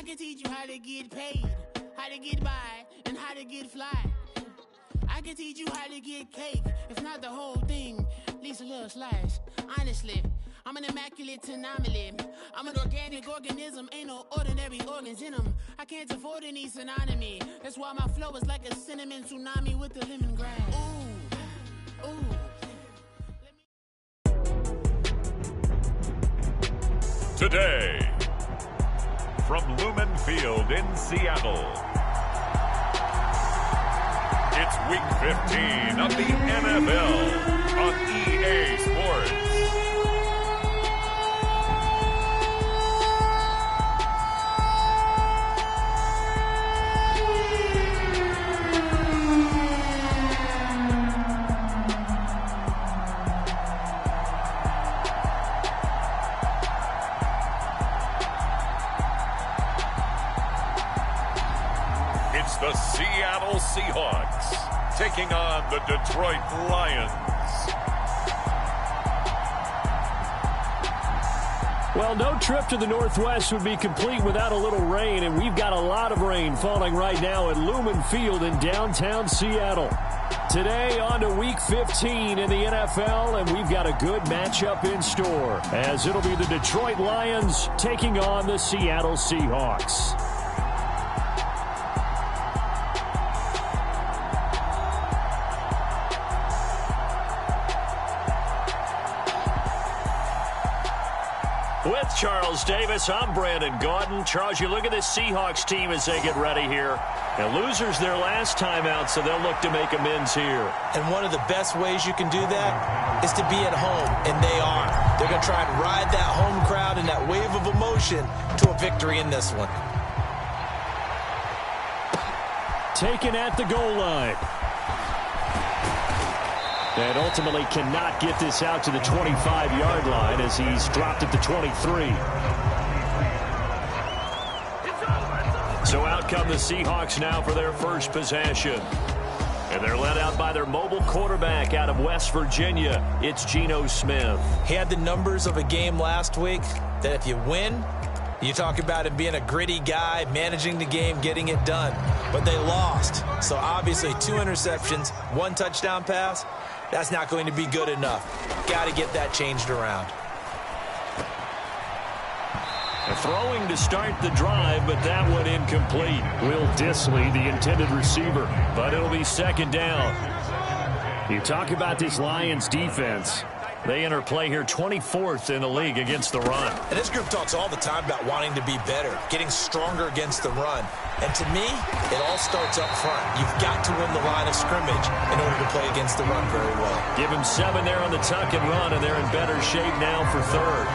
can teach you how to get paid, how to get by, and how to get fly. I can teach you how to get cake, if not the whole thing, at least a little slice. Honestly, I'm an immaculate anomaly. I'm an organic organism, ain't no ordinary organs in them. I can't afford any synonymy. That's why my flow is like a cinnamon tsunami with the lemongrass. Ooh, ooh. Today, from Lumen Field in Seattle, it's Week 15 of the NFL on EA Sports. The Seattle Seahawks taking on the Detroit Lions. Well, no trip to the Northwest would be complete without a little rain, and we've got a lot of rain falling right now at Lumen Field in downtown Seattle. Today on to Week 15 in the NFL, and we've got a good matchup in store, as it'll be the Detroit Lions taking on the Seattle Seahawks. With Charles Davis, I'm Brandon Gaudin. Charles, you look at this Seahawks team as they get ready here. And losers their last time out, so they'll look to make amends here. And one of the best ways you can do that is to be at home, and they are. They're going to try and ride that home crowd and that wave of emotion to a victory in this one. Taken at the goal line. And ultimately cannot get this out to the 25-yard line as he's dropped at the 23. So out come the Seahawks now for their first possession. And they're led out by their mobile quarterback out of West Virginia. It's Geno Smith. He had the numbers of a game last week that if you win, you talk about him being a gritty guy, managing the game, getting it done. But they lost. So obviously 2 interceptions, 1 touchdown pass. That's not going to be good enough. Got to get that changed around. Throwing to start the drive, but that one incomplete. Will Dissly, the intended receiver, but it'll be second down. You talk about this Lions defense. They enter play here 24th in the league against the run. And this group talks all the time about wanting to be better, getting stronger against the run. And to me, it all starts up front. You've got to win the line of scrimmage in order to play against the run very well. Give them 7 there on the tuck and run, and they're in better shape now for third.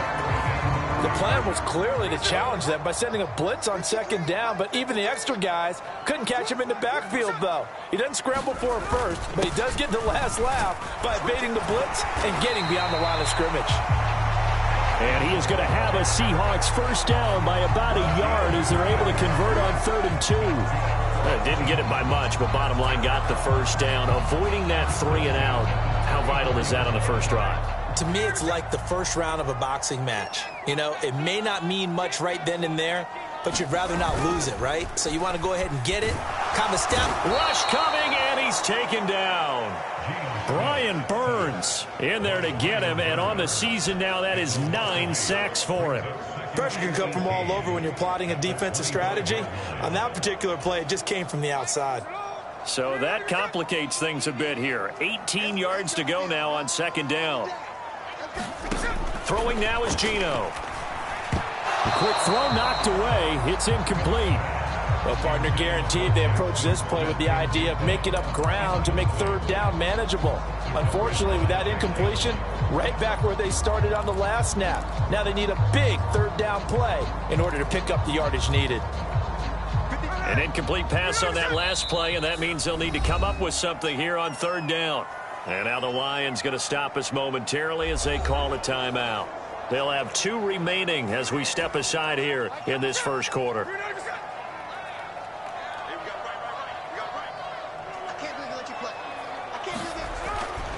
The plan was clearly to challenge them by sending a blitz on second down, but even the extra guys couldn't catch him in the backfield, though. He doesn't scramble for it first, but he does get the last laugh by evading the blitz and getting beyond the line of scrimmage. And he is going to have a Seahawks first down by about a yard as they're able to convert on 3rd and 2. Didn't get it by much, but bottom line got the first down. Avoiding that 3 and out. How vital is that on the first drive? To me, it's like the first round of a boxing match. You know, it may not mean much right then and there, but you'd rather not lose it, right? So you want to go ahead and get it, kind of step. Rush coming, and he's taken down. Brian Burns in there to get him, and on the season now, that is 9 sacks for him. Pressure can come from all over when you're plotting a defensive strategy. On that particular play, it just came from the outside. So that complicates things a bit here. 18 yards to go now on second down. Throwing now is Geno. A quick throw knocked away. It's incomplete. Well, partner, guaranteed they approach this play with the idea of making up ground to make 3rd down manageable. Unfortunately, with that incompletion, right back where they started on the last snap. Now they need a big 3rd down play in order to pick up the yardage needed. An incomplete pass on that last play, and that means they'll need to come up with something here on 3rd down. And now the Lions going to stop us momentarily as they call a timeout. They'll have 2 remaining as we step aside here in this first quarter.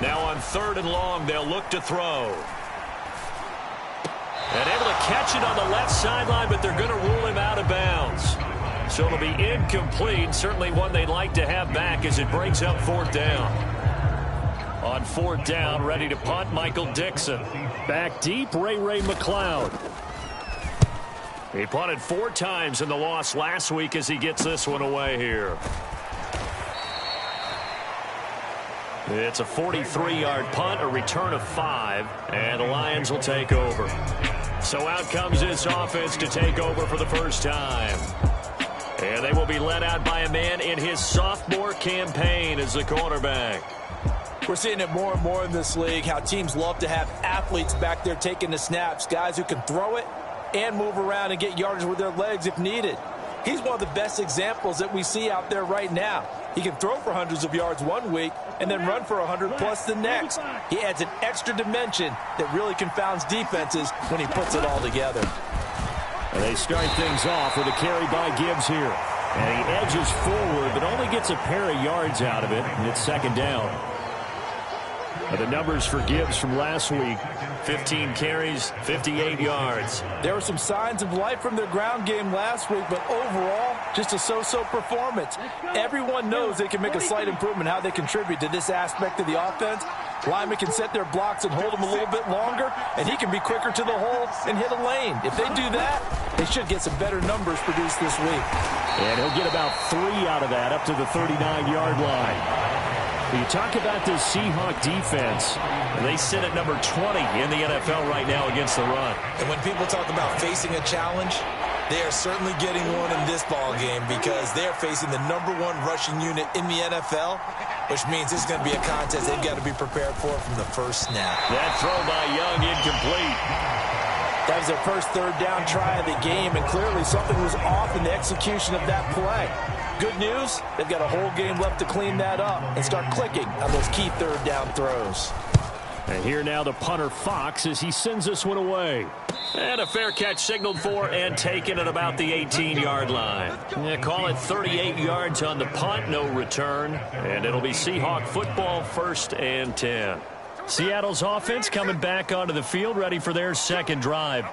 Now on 3rd and long, they'll look to throw. And able to catch it on the left sideline, but they're going to rule him out of bounds. So it'll be incomplete. Certainly one they'd like to have back as it brings up 4th down. On 4th down, ready to punt, Michael Dixon. Back deep, Ray McLeod. He punted 4 times in the loss last week as he gets this one away here. It's a 43-yard punt, a return of 5, and the Lions will take over. So out comes this offense to take over for the first time. And they will be led out by a man in his sophomore campaign as the quarterback. We're seeing it more and more in this league, how teams love to have athletes back there taking the snaps, guys who can throw it and move around and get yardage with their legs if needed. He's one of the best examples that we see out there right now. He can throw for hundreds of yards one week and then run for 100+ the next. He adds an extra dimension that really confounds defenses when he puts it all together. And they start things off with a carry by Gibbs here. And he edges forward, but only gets a pair of yards out of it, and it's 2nd down. The numbers for Gibbs from last week, 15 carries, 58 yards. There were some signs of life from their ground game last week, but overall, just a so-so performance. Everyone knows they can make a slight improvement how they contribute to this aspect of the offense. Linemen can set their blocks and hold them a little bit longer, and he can be quicker to the hole and hit a lane. If they do that, they should get some better numbers produced this week. And he'll get about 3 out of that up to the 39-yard line. You talk about this Seahawks defense. They sit at number 20 in the NFL right now against the run. And when people talk about facing a challenge, they are certainly getting one in this ball game because they're facing the #1 rushing unit in the NFL, which means this is going to be a contest they've got to be prepared for from the first snap. That throw by Young incomplete. That was their first 3rd down try of the game, and clearly something was off in the execution of that play. Good news, they've got a whole game left to clean that up and start clicking on those key 3rd down throws. And here now the punter Fox as he sends this one away. And a fair catch signaled for and taken at about the 18-yard line. Yeah, call it 38 yards on the punt, no return. And it'll be Seahawk football, 1st and 10. Seattle's offense coming back onto the field, ready for their 2nd drive.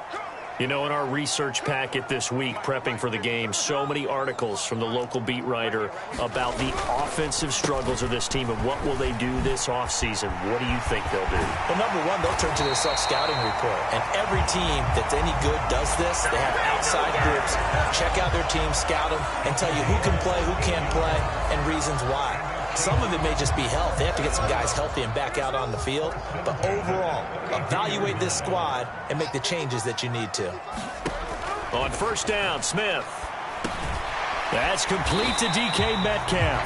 You know, in our research packet this week, prepping for the game, so many articles from the local beat writer about the offensive struggles of this team and what will they do this offseason. What do you think they'll do? Well, #1, they'll turn to their self-scouting report. And every team that's any good does this. They have outside groups, check out their team, scout them, and tell you who can play, who can't play, and reasons why. Some of it may just be health. They have to get some guys healthy and back out on the field. But overall, evaluate this squad and make the changes that you need to. On 1st down, Smith. That's complete to DK Metcalf.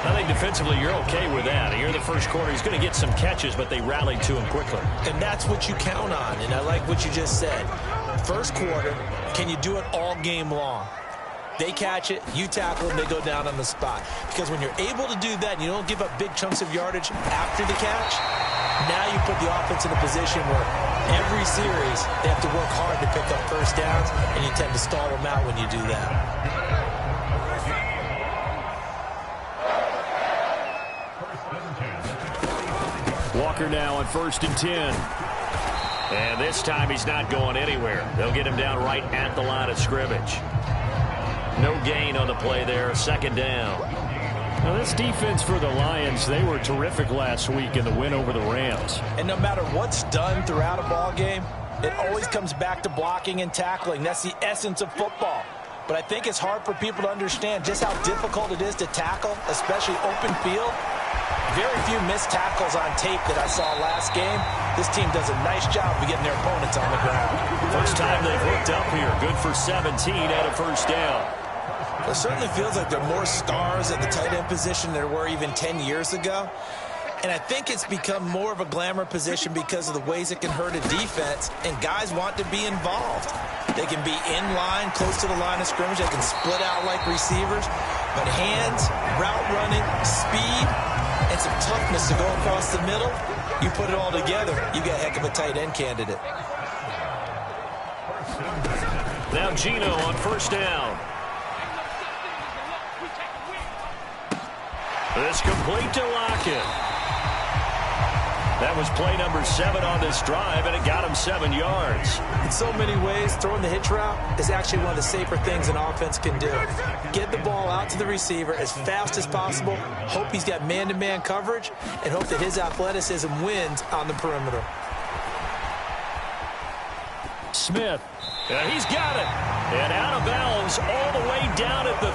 I think defensively you're okay with that. Here in the first quarter, he's going to get some catches, but they rallied to him quickly. And that's what you count on, and I like what you just said. First quarter, can you do it all game long? They catch it, you tackle them, they go down on the spot. Because when you're able to do that and you don't give up big chunks of yardage after the catch, now you put the offense in a position where every series they have to work hard to pick up 1st downs, and you tend to stall them out when you do that. Walker now on 1st and 10. And this time he's not going anywhere. They'll get him down right at the line of scrimmage. No gain on the play there, 2nd down. Now this defense for the Lions, they were terrific last week in the win over the Rams. And no matter what's done throughout a ball game, it always comes back to blocking and tackling. That's the essence of football. But I think it's hard for people to understand just how difficult it is to tackle, especially open field. Very few missed tackles on tape that I saw last game. This team does a nice job of getting their opponents on the ground. First time they've hooked up here. Good for 17 at a 1st down. It certainly feels like there are more stars at the tight end position than there were even 10 years ago. And I think it's become more of a glamour position because of the ways it can hurt a defense, and guys want to be involved. They can be in line, close to the line of scrimmage. They can split out like receivers. But hands, route running, speed, and some toughness to go across the middle, you put it all together, you got a heck of a tight end candidate. Now Gino on 1st down. This complete to Lockett. That was play number 7 on this drive, and it got him 7 yards. In so many ways, throwing the hitch route is actually one of the safer things an offense can do. Get the ball out to the receiver as fast as possible, hope he's got man-to-man coverage, and hope that his athleticism wins on the perimeter. Smith, and he's got it. And out of bounds all the way down at the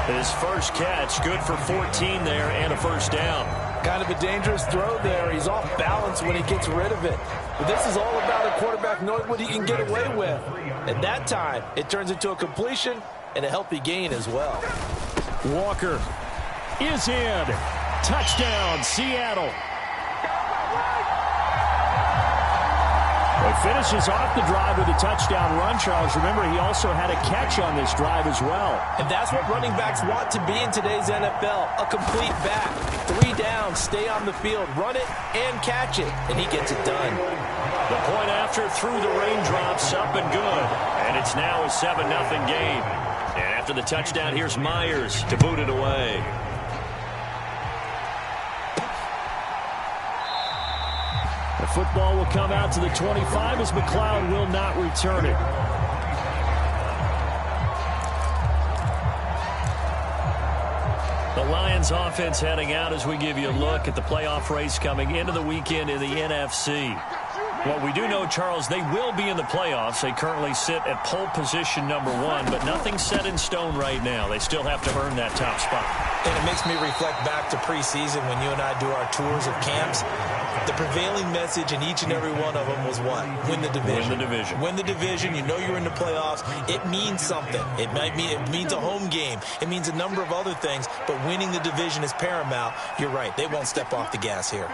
3. His first catch, good for 14 there and a first down. Kind of a dangerous throw there. He's off balance when he gets rid of it. But this is all about a quarterback knowing what he can get away with. At that time, it turns into a completion and a healthy gain as well. Walker is in. Touchdown, Seattle. He finishes off the drive with a touchdown run, Charles. Remember, he also had a catch on this drive as well. And that's what running backs want to be in today's NFL, a complete back. 3 down, stay on the field, run it, and catch it, and he gets it done. The point after through the raindrops, up and good. And it's now a 7-0 game. And after the touchdown, here's Myers to boot it away. The football will come out to the 25 as McLeod will not return it. The Lions offense heading out as we give you a look at the playoff race coming into the weekend in the NFC. What we do know, Charles, they will be in the playoffs. They currently sit at pole position number 1, but nothing's set in stone right now. They still have to earn that top spot. And it makes me reflect back to preseason when you and I do our tours of camps. The prevailing message in each and every one of them was what? Win the division. Win the division. Win the division. You know you're in the playoffs. It means something. It means a home game. It means a number of other things, but winning the division is paramount. You're right. They won't step off the gas here.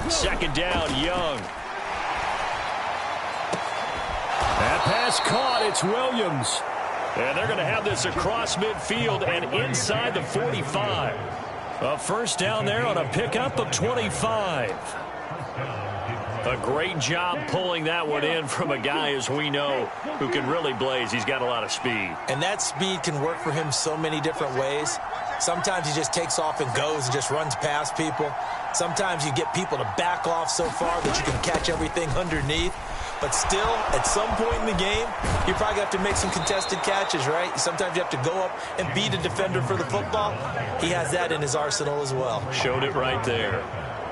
Second down, Young. That pass caught. It's Williams. And they're going to have this across midfield and inside the 45. A first down there on a pickup of 25. A great job pulling that one in from a guy, as we know, who can really blaze. He's got a lot of speed. And that speed can work for him so many different ways. Sometimes he just takes off and goes and just runs past people. Sometimes you get people to back off so far that you can catch everything underneath. But still, at some point in the game, you probably have to make some contested catches, right? Sometimes you have to go up and beat a defender for the football. He has that in his arsenal as well. Showed it right there.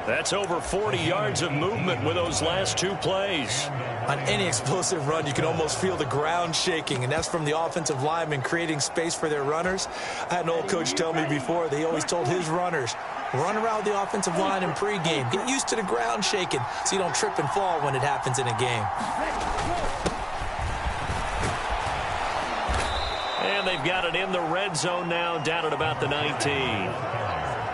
That's over 40 yards of movement with those last 2 plays. On any explosive run, you can almost feel the ground shaking, and that's from the offensive linemen creating space for their runners. I had an old coach tell me before that he always told his runners, run around the offensive line in pregame. Get used to the ground shaking so you don't trip and fall when it happens in a game. And they've got it in the red zone now, down at about the 19.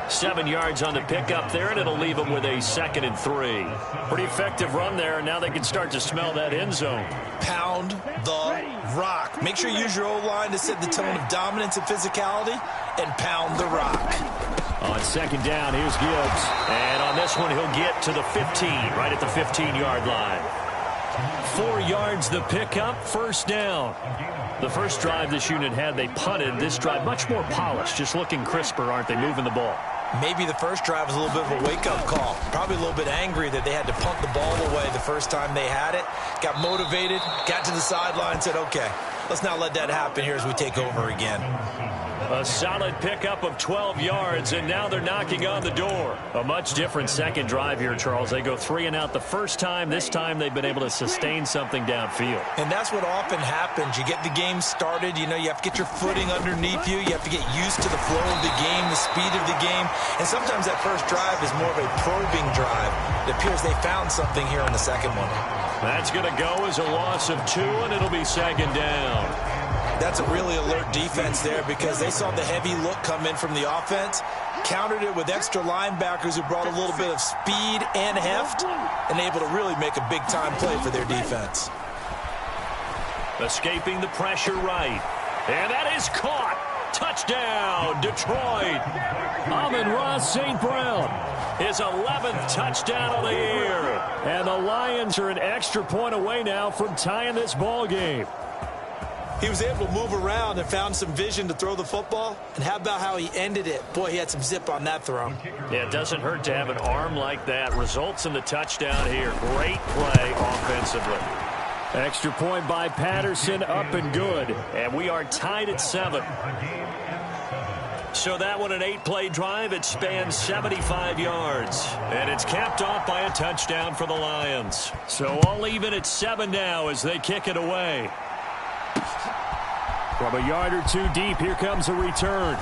7 yards on the pickup there, and it'll leave them with a 2nd and 3. Pretty effective run there, and now they can start to smell that end zone. Pound the rock. Make sure you use your O-line to set the tone of dominance and physicality, and pound the rock. On second down, here's Gibbs. And on this one, he'll get to the 15, right at the 15-yard line. 4 yards the pickup, first down. The first drive this unit had, they punted. This drive, much more polished, just looking crisper, aren't they, moving the ball? Maybe the first drive was a little bit of a wake-up call. Probably a little bit angry that they had to punt the ball away the first time they had it. Got motivated, got to the sideline, said, okay, let's not let that happen here as we take over again. A solid pickup of 12 yards, and now they're knocking on the door. A much different second drive here, Charles. They go 3 and out the first time. This time they've been able to sustain something downfield. And that's what often happens. You get the game started. You know, you have to get your footing underneath you. You have to get used to the flow of the game, the speed of the game. And sometimes that first drive is more of a probing drive. It appears they found something here in the second one. That's going to go as a loss of 2, and it'll be second down. That's a really alert defense there because they saw the heavy look come in from the offense, countered it with extra linebackers who brought a little bit of speed and heft, and able to really make a big-time play for their defense. Escaping the pressure right. And that is caught. Touchdown, Detroit. Amon-Ra St. Brown. His 11th touchdown of the year. And the Lions are an extra point away now from tying this ball game. He was able to move around and found some vision to throw the football. And how about how he ended it? Boy, he had some zip on that throw. Yeah, it doesn't hurt to have an arm like that. Results in the touchdown here. Great play offensively. Extra point by Patterson, up and good. And we are tied at 7. So that one, an 8-play drive. It spans 75 yards. And it's capped off by a touchdown for the Lions. So all even at 7 now as they kick it away. From a yard or two deep, here comes a return.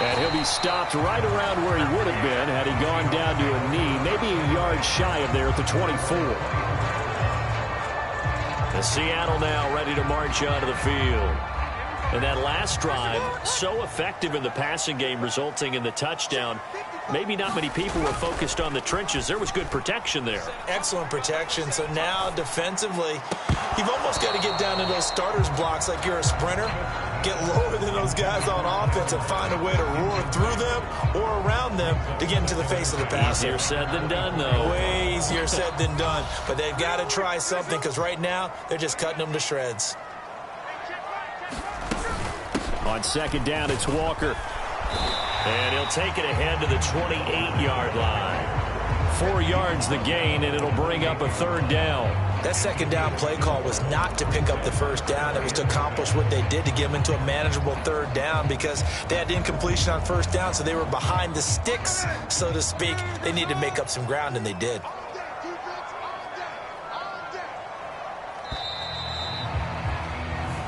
And he'll be stopped right around where he would have been had he gone down to a knee, maybe a yard shy of there at the 24. The Seattle now ready to march onto the field. And that last drive, so effective in the passing game, resulting in the touchdown. Maybe not many people were focused on the trenches. There was good protection there. Excellent protection. So now defensively, you've almost got to get down to those starters blocks like you're a sprinter. Get lower than those guys on offense and find a way to roar through them or around them to get into the face of the passer. Easier said than done, though. Way easier said than done. But they've got to try something because right now they're just cutting them to shreds. On second down, it's Walker. And he'll take it ahead to the 28-yard line. 4 yards the gain, and it'll bring up a third down. That second down play call was not to pick up the first down. It was to accomplish what they did to get them into a manageable third down because they had incompletion on first down, so they were behind the sticks, so to speak. They needed to make up some ground, and they did.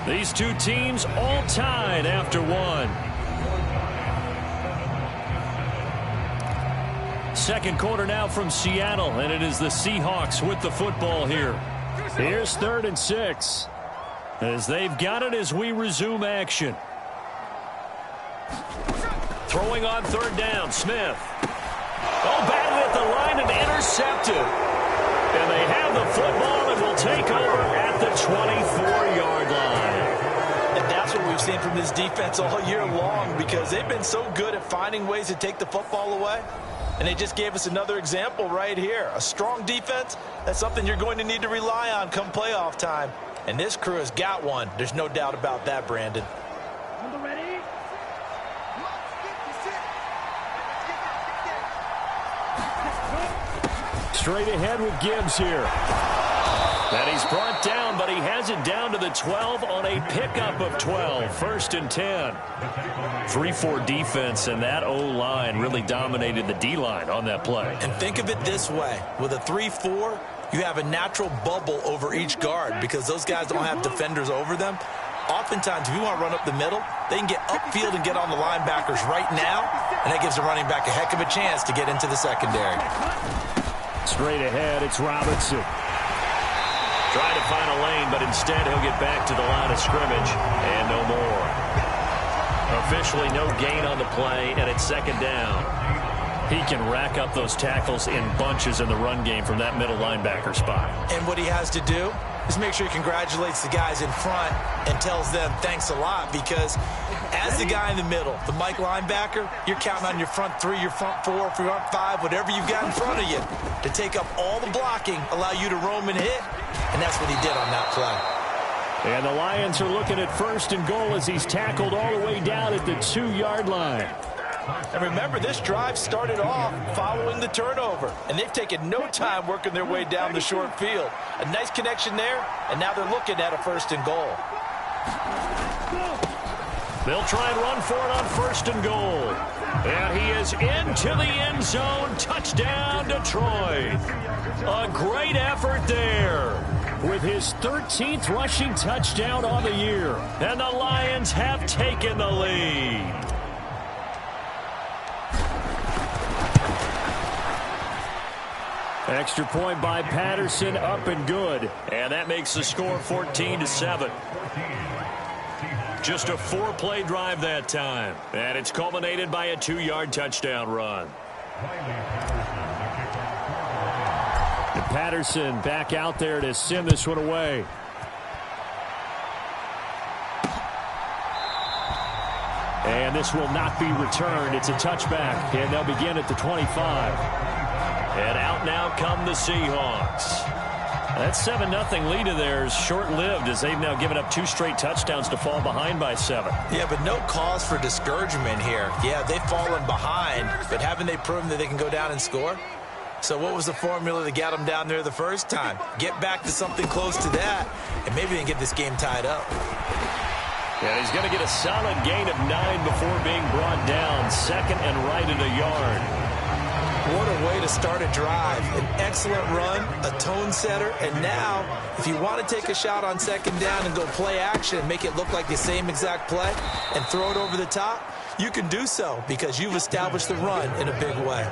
These two teams all tied after one. Second quarter now from Seattle, and it is the Seahawks with the football here. Here's 3rd and 6. As they've got it as we resume action. Throwing on 3rd down, Smith. Oh, batted at the line and intercepted. And they have the football and will take over at the 24-yard line. And that's what we've seen from this defense all year long because they've been so good at finding ways to take the football away. And they just gave us another example right here. A strong defense, that's something you're going to need to rely on come playoff time. And this crew has got one. There's no doubt about that, Brandon. Straight ahead with Gibbs here. And he's brought down, but he has it down to the 12 on a pickup of 12. 1st and 10. 3-4 defense, and that O-line really dominated the D-line on that play. And think of it this way. With a 3-4, you have a natural bubble over each guard because those guys don't have defenders over them. Oftentimes, if you want to run up the middle, they can get upfield and get on the linebackers right now, and that gives the running back a heck of a chance to get into the secondary. Straight ahead, it's Robinson. Trying to find a lane, but instead he'll get back to the line of scrimmage, and no more. Officially no gain on the play, and it's 2nd down. He can rack up those tackles in bunches in the run game from that middle linebacker spot. And what he has to do is make sure he congratulates the guys in front and tells them thanks a lot because as the guy in the middle, the Mike linebacker, you're counting on your front 3, your front 4, front 5, whatever you've got in front of you to take up all the blocking, allow you to roam and hit, and that's what he did on that play. And the Lions are looking at 1st and goal as he's tackled all the way down at the 2-yard line. And remember, this drive started off following the turnover, and they've taken no time working their way down the short field. A nice connection there, and now they're looking at a 1st and goal. They'll try and run for it on 1st and goal. And he is into the end zone. Touchdown, Detroit. A great effort there with his 13th rushing touchdown on the year. And the Lions have taken the lead. Extra point by Patterson, up and good. And that makes the score 14-7. Just a 4-play drive that time. And it's culminated by a 2-yard touchdown run. And Patterson back out there to send this one away. And this will not be returned. It's a touchback. And they'll begin at the 25. And out now come the Seahawks. That 7-0 lead of theirs short-lived as they've now given up 2 straight touchdowns to fall behind by 7. Yeah, but no cause for discouragement here. Yeah, they've fallen behind, but haven't they proven that they can go down and score? So what was the formula that got them down there the first time? Get back to something close to that, and maybe they can get this game tied up. Yeah, he's going to get a solid gain of 9 before being brought down. Second and right at a yard. What a way to start a drive. An excellent run, a tone setter, and now, if you want to take a shot on second down and go play action and make it look like the same exact play and throw it over the top, you can do so because you've established the run in a big way.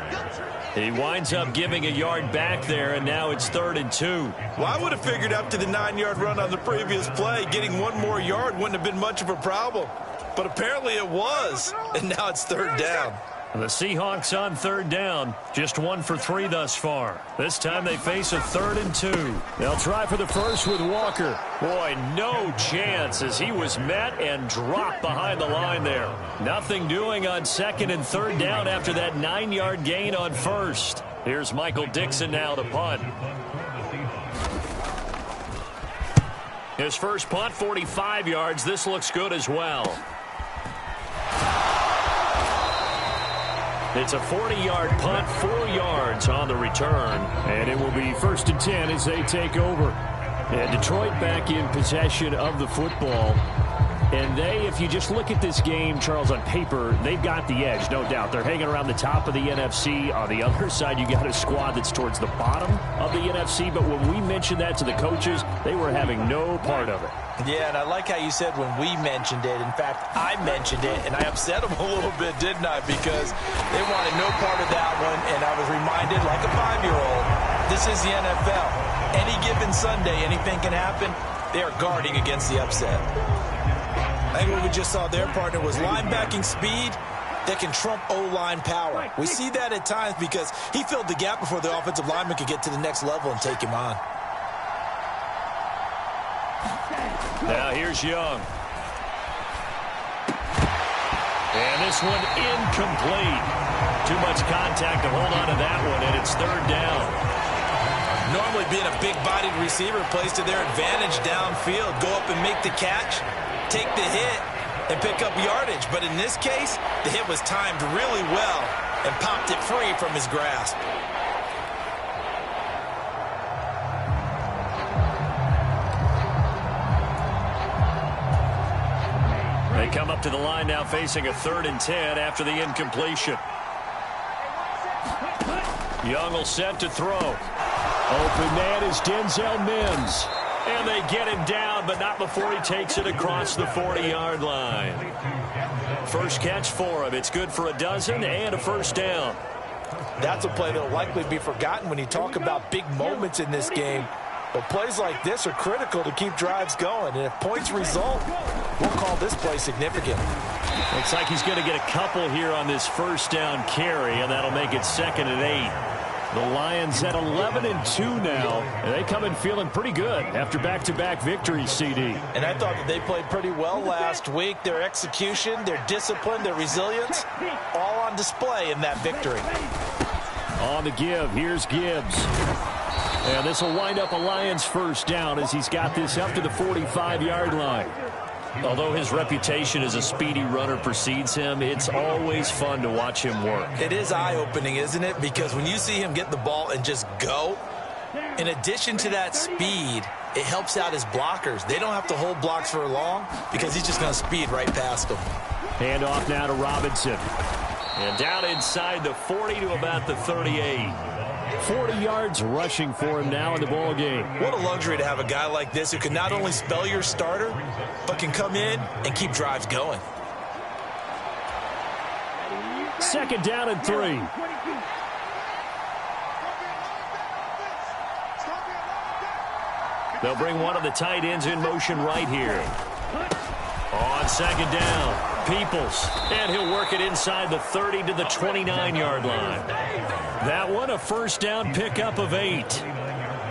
He winds up giving a yard back there, and now it's 3rd and 2. Well, I would have figured after the 9-yard run on the previous play, getting 1 more yard wouldn't have been much of a problem. But apparently it was, and now it's 3rd down. The Seahawks on 3rd down, just 1 for 3 thus far. This time they face a 3rd and 2. They'll try for the first with Walker. Boy, no chance as he was met and dropped behind the line there. Nothing doing on 2nd and 3rd down after that 9-yard gain on 1st. Here's Michael Dixon now to punt. His first punt, 45 yards. This looks good as well. It's a 40-yard punt, 4 yards on the return. And it will be 1st and 10 as they take over. And Detroit back in possession of the football. And they, if you just look at this game, Charles, on paper, they've got the edge, no doubt. They're hanging around the top of the NFC. On the other side, you got a squad that's towards the bottom of the NFC. But when we mentioned that to the coaches, they were having no part of it. Yeah, and I like how you said when we mentioned it. In fact, I mentioned it, and I upset them a little bit, didn't I? Because they wanted no part of that one, and I was reminded, like a 5-year-old, this is the NFL. Any given Sunday, anything can happen. They are guarding against the upset. I think what we just saw their partner was linebacking speed that can trump O-line power. We see that at times because he filled the gap before the offensive lineman could get to the next level and take him on. Now here's Young. And this one incomplete. Too much contact to hold on to that one, and it's 3rd down. Normally being a big-bodied receiver plays to their advantage downfield. Go up and make the catch, take the hit, and pick up yardage. But in this case, the hit was timed really well and popped it free from his grasp. They come up to the line now facing a 3rd and 10 after the incompletion. Young will set to throw. Open man is Denzel Mims. And they get him down, but not before he takes it across the 40-yard line. First catch for him. It's good for a dozen and a 1st down. That's a play that will likely be forgotten when you talk about big moments in this game. But plays like this are critical to keep drives going. And if points result, we'll call this play significant. Looks like he's going to get a couple here on this 1st down carry, and that'll make it 2nd and 8. The Lions at 11 and 2 now, and they come in feeling pretty good after back-to-back victories, CD. And I thought that they played pretty well last week. Their execution, their discipline, their resilience, all on display in that victory. On the give, here's Gibbs. And this will wind up a Lions 1st down as he's got this up to the 45-yard line. Although his reputation as a speedy runner precedes him, it's always fun to watch him work. It is eye-opening, isn't it? Because when you see him get the ball and just go, in addition to that speed, it helps out his blockers. They don't have to hold blocks for long because he's just going to speed right past them. Hand off now to Robinson. And down inside the 40 to about the 38. 40 yards rushing for him now in the ball game. What a luxury to have a guy like this who can not only spell your starter, but can come in and keep drives going. 2nd down and 3. They'll bring one of the tight ends in motion right here. On 2nd down, Peoples. And he'll work it inside the 30 to the 29-yard line. That one, a 1st down pickup of 8.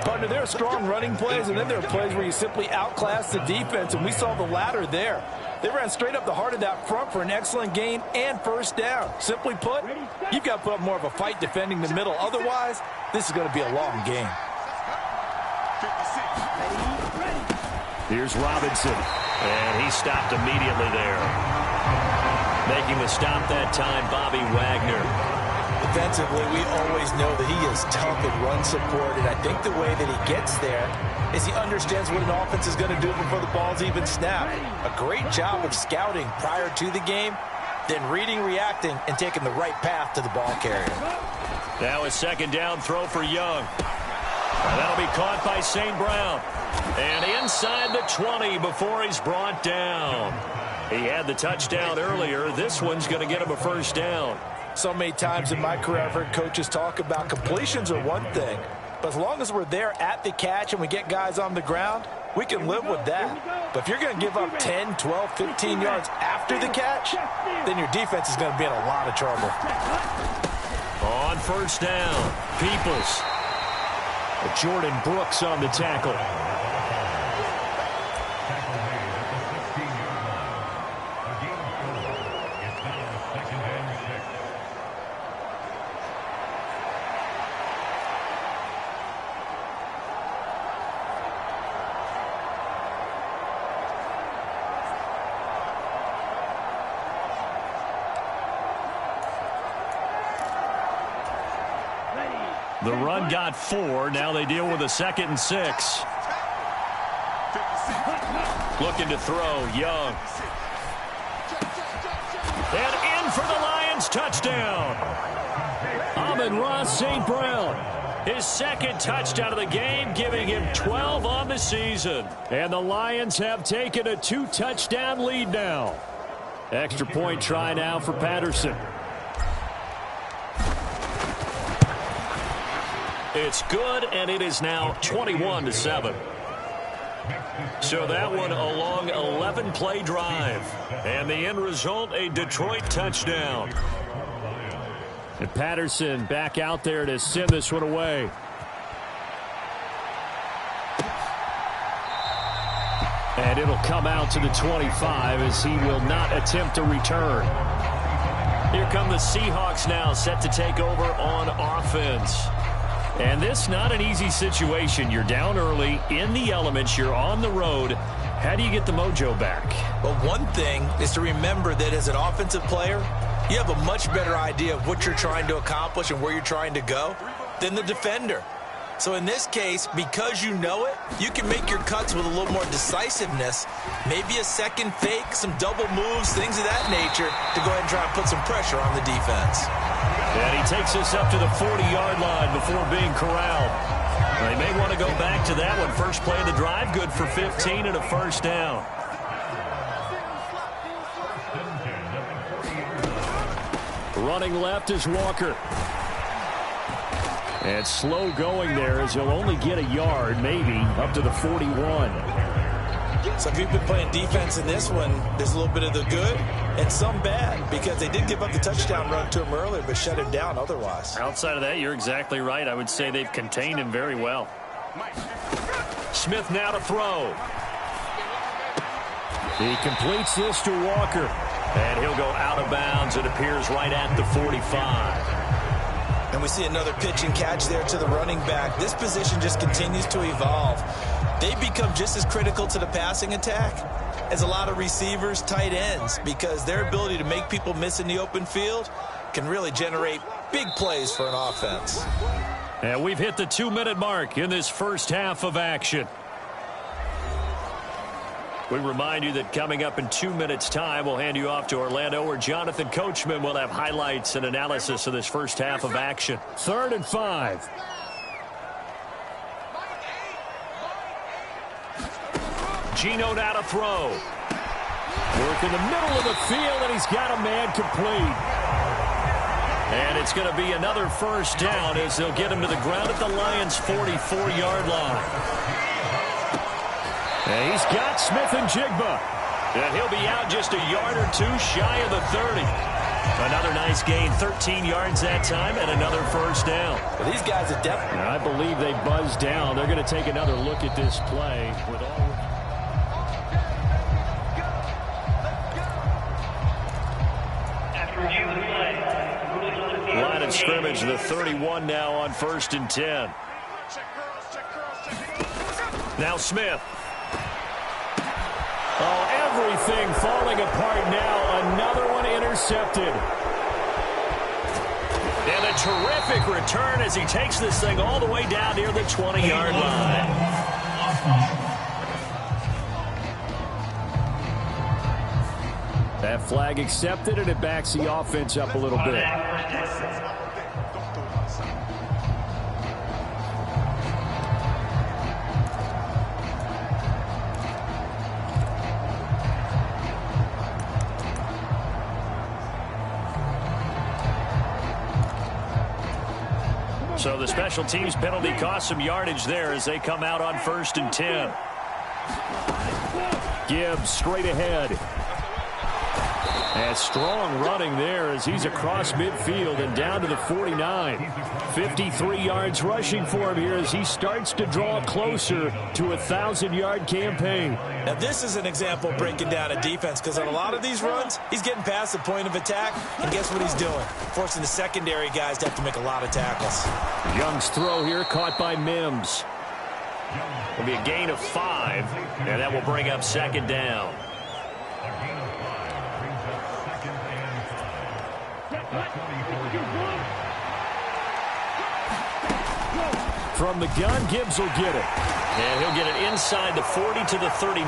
Partner, there are strong running plays, and then there are plays where you simply outclass the defense, and we saw the latter there. They ran straight up the heart of that front for an excellent gain and 1st down. Simply put, you've got to put up more of a fight defending the middle. Otherwise, this is going to be a long game. Here's Robinson. And he stopped immediately there. Making the stop that time, Bobby Wagner. Defensively, we always know that he is tough at run support, and I think the way that he gets there is he understands what an offense is going to do before the ball's even snapped. A great job of scouting prior to the game, then reading, reacting, and taking the right path to the ball carrier. Now a second down throw for Young. That'll be caught by St. Brown. And inside the 20 before he's brought down. He had the touchdown earlier. This one's going to get him a first down. So many times in my career I've heard coaches talk about completions are one thing, but as long as we're there at the catch and we get guys on the ground, we can live with that. But if you're going to give up 10, 12, 15 yards after the catch, then your defense is going to be in a lot of trouble. On first down, Peoples. Jordan Brooks on the tackle. The run got 4. Now they deal with a 2nd and 6. Looking to throw, Young. And in for the Lions, touchdown. Amon-Ra St. Brown. His 2nd touchdown of the game, giving him 12 on the season. And the Lions have taken a 2-touchdown lead now. Extra point try now for Patterson. It's good, and it is now 21-7. So that one a long 11-play drive. And the end result, a Detroit touchdown. And Patterson back out there to send this one away. And it'll come out to the 25 as he will not attempt to return. Here come the Seahawks now, set to take over on offense. And this not an easy situation. You're down early, in the elements, you're on the road. How do you get the mojo back? Well, one thing is to remember that as an offensive player, you have a much better idea of what you're trying to accomplish and where you're trying to go than the defender. So in this case, because you know it, you can make your cuts with a little more decisiveness, maybe a second fake, some double moves, things of that nature, to go ahead and try and put some pressure on the defense. And he takes us up to the 40-yard line before being corralled. They may want to go back to that one. First play of the drive, good for 15 and a first down. Running left is Walker. And slow going there as he'll only get a yard, maybe, up to the 41. So if you've been playing defense in this one, there's a little bit of the good and some bad, because they did give up the touchdown run to him earlier, but shut him down otherwise. Outside of that, you're exactly right. I would say they've contained him very well. Smith now to throw. He completes this to Walker. And he'll go out of bounds. It appears right at the 45. And we see another pitch and catch there to the running back. This position just continues to evolve. They become just as critical to the passing attack as a lot of receivers, tight ends, because their ability to make people miss in the open field can really generate big plays for an offense. And we've hit the 2-minute mark in this first half of action. We remind you that coming up in 2 minutes' time, we'll hand you off to Orlando, where Jonathan Coachman will have highlights and analysis of this first half of action. 3rd and 5. Gino now to throw. Work in the middle of the field, and he's got a man complete. And it's going to be another first down as they'll get him to the ground at the Lions' 44-yard line. And he's got Smith and Jigba. And he'll be out just a yard or two shy of the 30. Another nice gain, 13 yards that time, and another first down. Well, these guys are definitely... I believe they buzzed down. They're going to take another look at this play. With all... Line of scrimmage, the 31 now on 1st and 10. Now Smith. Oh, everything falling apart now. Another one intercepted. And a terrific return as he takes this thing all the way down near the 20-yard line. That flag accepted, and it backs the offense up a little bit. So the special teams penalty cost some yardage there as they come out on 1st and 10. Gibbs straight ahead. And strong running there as he's across midfield and down to the 49. 53 yards rushing for him here as he starts to draw closer to a 1,000-yard campaign. Now this is an example of breaking down a defense, because on a lot of these runs, he's getting past the point of attack, and guess what he's doing? Forcing the secondary guys to have to make a lot of tackles. Young's throw here caught by Mims. It'll be a gain of 5, and that will bring up 2nd down. From the gun, Gibbs will get it. And he'll get it inside the 40 to the 39.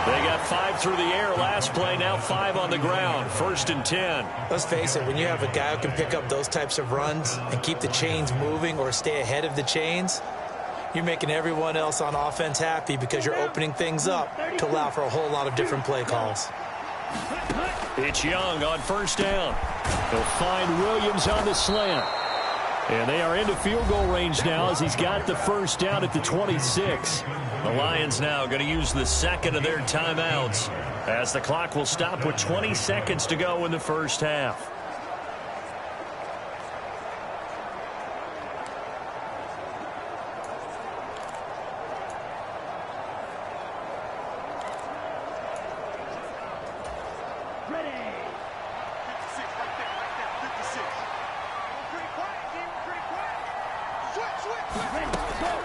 They got 5 through the air last play, now 5 on the ground. 1st and 10. Let's face it, when you have a guy who can pick up those types of runs and keep the chains moving or stay ahead of the chains, you're making everyone else on offense happy because you're opening things up to allow for a whole lot of different play calls. It's Young on 1st down. They'll find Williams on the slant. And they are into field goal range now as he's got the 1st down at the 26. The Lions now going to use the 2nd of their timeouts as the clock will stop with 20 seconds to go in the 1st half.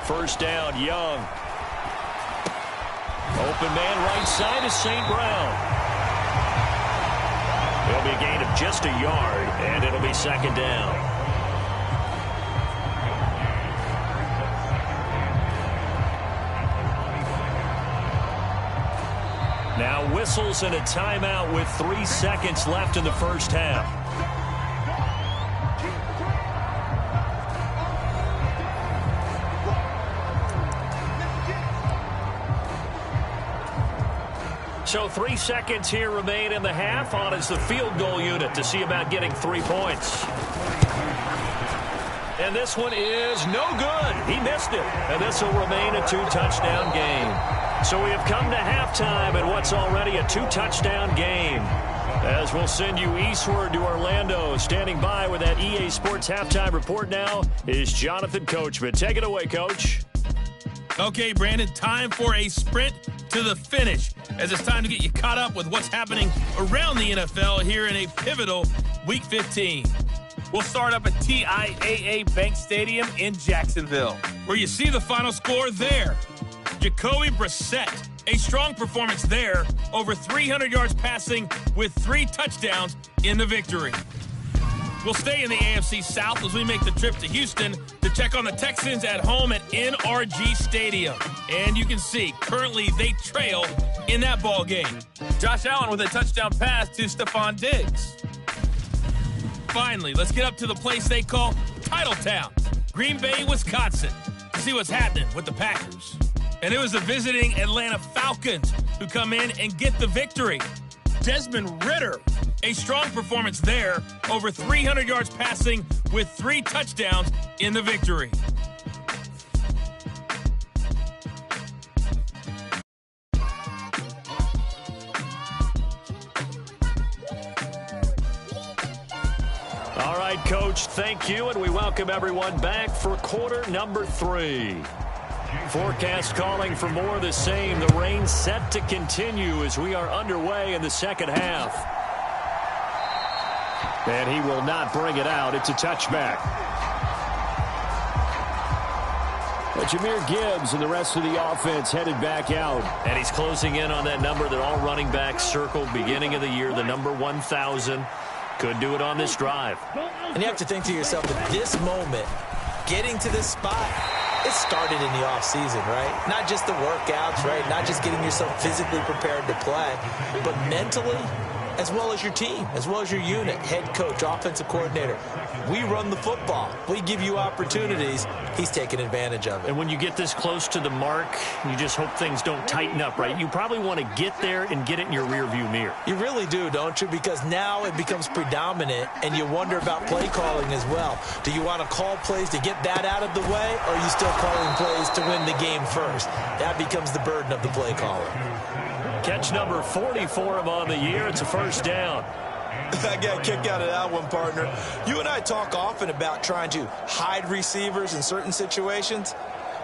First down, Young. Open man right side is St. Brown. It'll be a gain of just a yard, and it'll be 2nd down. Now whistles and a timeout with 3 seconds left in the 1st half. So 3 seconds here remain in the half. On is the field goal unit to see about getting 3 points. And this one is no good. He missed it. And this will remain a 2-touchdown game. So we have come to halftime in what's already a 2-touchdown game. As we'll send you eastward to Orlando. Standing by with that EA Sports halftime report now is Jonathan Coachman. Take it away, Coach. Okay, Brandon, time for a sprint to the finish, as it's time to get you caught up with what's happening around the NFL here in a pivotal Week 15. We'll start up at TIAA Bank Stadium in Jacksonville, where you see the final score there. Jacoby Brissett, a strong performance there, over 300 yards passing with 3 touchdowns in the victory. We'll stay in the AFC South as we make the trip to Houston to check on the Texans at home at NRG Stadium. And you can see, currently they trail in that ball game. Josh Allen with a touchdown pass to Stephon Diggs. Finally, let's get up to the place they call Titletown, Green Bay, Wisconsin, to see what's happening with the Packers. And it was the visiting Atlanta Falcons who come in and get the victory. Desmond Ridder, a strong performance there, over 300 yards passing with 3 touchdowns in the victory. All right, Coach, thank you, and we welcome everyone back for quarter number 3. Forecast calling for more of the same. The rain set to continue as we are underway in the 2nd half. And he will not bring it out. It's a touchback. But Jahmyr Gibbs and the rest of the offense headed back out. And he's closing in on that number that all running backs circled beginning of the year, the number 1,000. Could do it on this drive. And you have to think to yourself that this moment, getting to this spot, it started in the offseason, right? Not just the workouts, right? Not just getting yourself physically prepared to play, but mentally, as well as your team, as well as your unit, head coach, offensive coordinator. We run the football. We give you opportunities. He's taking advantage of it. And when you get this close to the mark, you just hope things don't tighten up, right? You probably want to get there and get it in your rearview mirror. You really do, don't you? Because now it becomes predominant, and you wonder about play calling as well. Do you want to call plays to get that out of the way, or are you still calling plays to win the game first? That becomes the burden of the play caller. Catch number 40 for him on the year. It's a first down. I got a kick out of that one, partner. You and I talk often about trying to hide receivers in certain situations,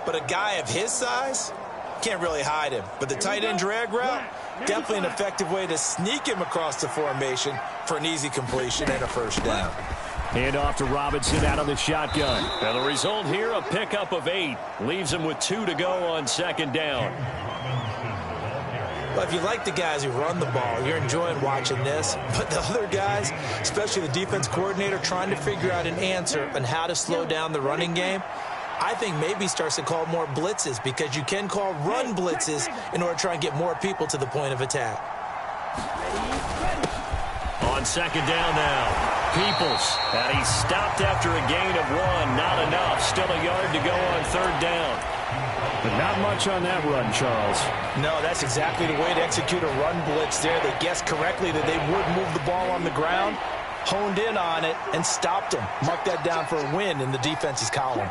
but a guy of his size can't really hide him. But the tight end drag route, definitely an effective way to sneak him across the formation for an easy completion and a first down. Hand off to Robinson out of the shotgun. And the result here, a pickup of 8. Leaves him with 2 to go on second down. Well, if you like the guys who run the ball, you're enjoying watching this. But the other guys, especially the defense coordinator, trying to figure out an answer on how to slow down the running game, I think maybe starts to call more blitzes, because you can call run blitzes in order to try and get more people to the point of attack. On second down now. Peoples, and he's stopped after a gain of 1. Not enough. Still a yard to go on third down. But not much on that run, Charles. No, that's exactly the way to execute a run blitz there. They guessed correctly that they would move the ball on the ground, honed in on it, and stopped them. Mark that down for a win in the defense's column.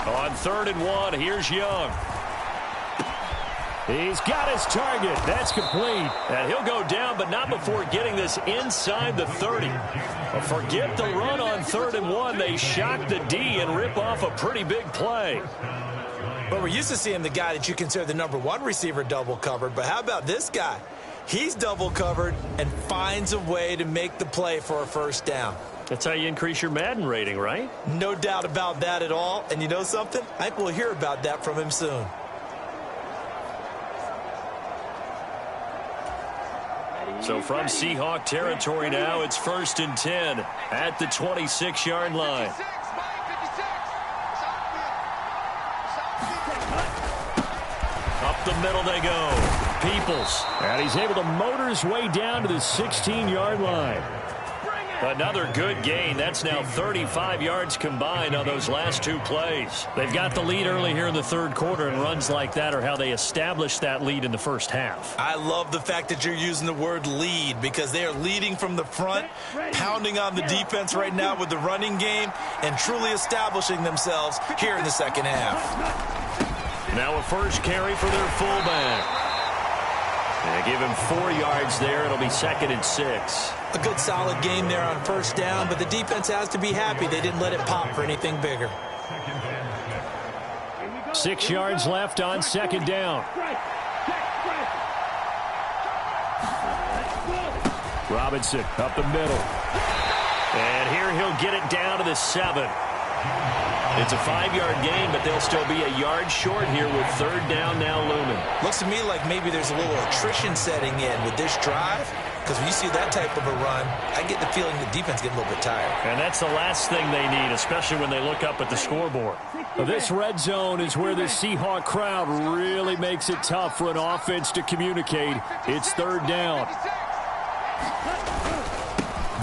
On 3rd and 1, here's Young. He's got his target. That's complete. And he'll go down, but not before getting this inside the 30. But forget the run on 3rd and 1. They shock the D and rip off a pretty big play. But we're used to seeing the guy that you consider the number 1 receiver double covered. But how about this guy? He's double covered and finds a way to make the play for a first down. That's how you increase your Madden rating, right? No doubt about that at all. And you know something? I think we'll hear about that from him soon. So from Seahawk territory now, it's 1st and 10 at the 26-yard line. Up the middle they go. Peoples. And he's able to motor his way down to the 16-yard line. Another good gain. That's now 35 yards combined on those last 2 plays. They've got the lead early here in the 3rd quarter, and runs like that are how they established that lead in the first half. I love the fact that you're using the word lead, because they are leading from the front, pounding on the defense right now with the running game, and truly establishing themselves here in the second half. Now a first carry for their fullback. They give him 4 yards there. It'll be 2nd and 6. A good solid game there on first down, but the defense has to be happy they didn't let it pop for anything bigger. 6 yards left on second down. Robinson up the middle. And here he'll get it down to the 7. It's a 5-yard gain, but they'll still be a yard short here with 3rd down now looming. Looks to me like maybe there's a little attrition setting in with this drive, because when you see that type of a run, I get the feeling the defense getting a little bit tired. And that's the last thing they need, especially when they look up at the scoreboard. This red zone is where the Seahawk crowd really makes it tough for an offense to communicate. It's 3rd down.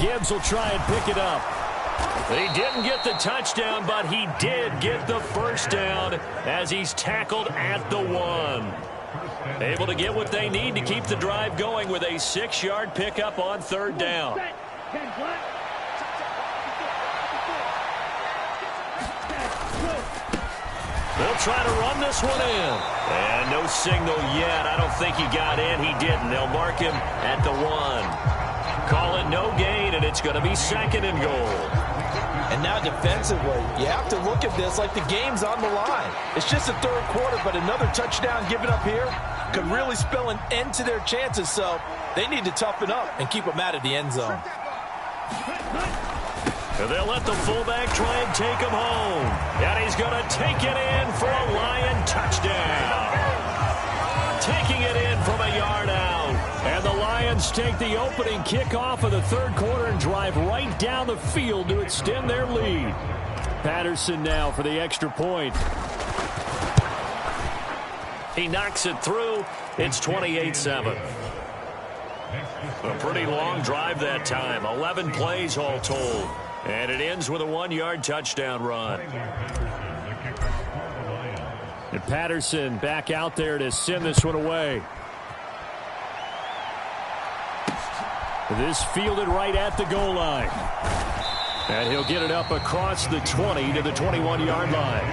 Gibbs will try and pick it up. He didn't get the touchdown, but he did get the first down as he's tackled at the 1. Able to get what they need to keep the drive going with a 6-yard pickup on 3rd down. They'll try to run this one in. And no signal yet. I don't think he got in. He didn't. They'll mark him at the 1. Call it no gain, and it's going to be 2nd and goal. And now defensively, you have to look at this like the game's on the line. It's just the 3rd quarter, but another touchdown given up here could really spell an end to their chances, so they need to toughen up and keep them out of the end zone. They'll let the fullback try and take him home. And he's going to take it in for a Lion touchdown. Taking it in from a yard out. And the Lions take the opening kickoff of the third quarter and drive right down the field to extend their lead. Patterson now for the extra point. He knocks it through. It's 28-7. A pretty long drive that time. 11 plays all told. And it ends with a 1-yard touchdown run. And Patterson back out there to send this one away. This fielded right at the goal line. And he'll get it up across the 20 to the 21-yard line.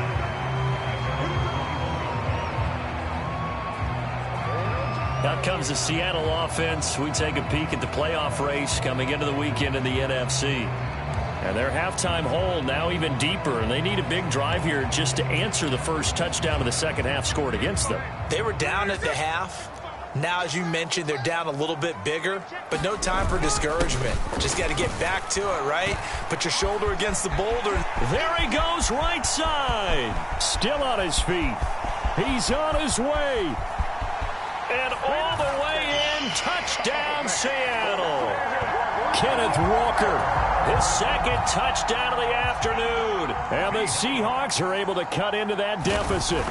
Out comes the Seattle offense. We take a peek at the playoff race coming into the weekend in the NFC. And their halftime hole now even deeper, and they need a big drive here just to answer the first touchdown of the second half scored against them. They were down at the half. Now, as you mentioned, they're down a little bit bigger, but no time for discouragement. Just got to get back to it, right? Put your shoulder against the boulder. There he goes, right side. Still on his feet. He's on his way. And all the way in, touchdown Seattle. Kenneth Walker, his second touchdown of the afternoon. And the Seahawks are able to cut into that deficit.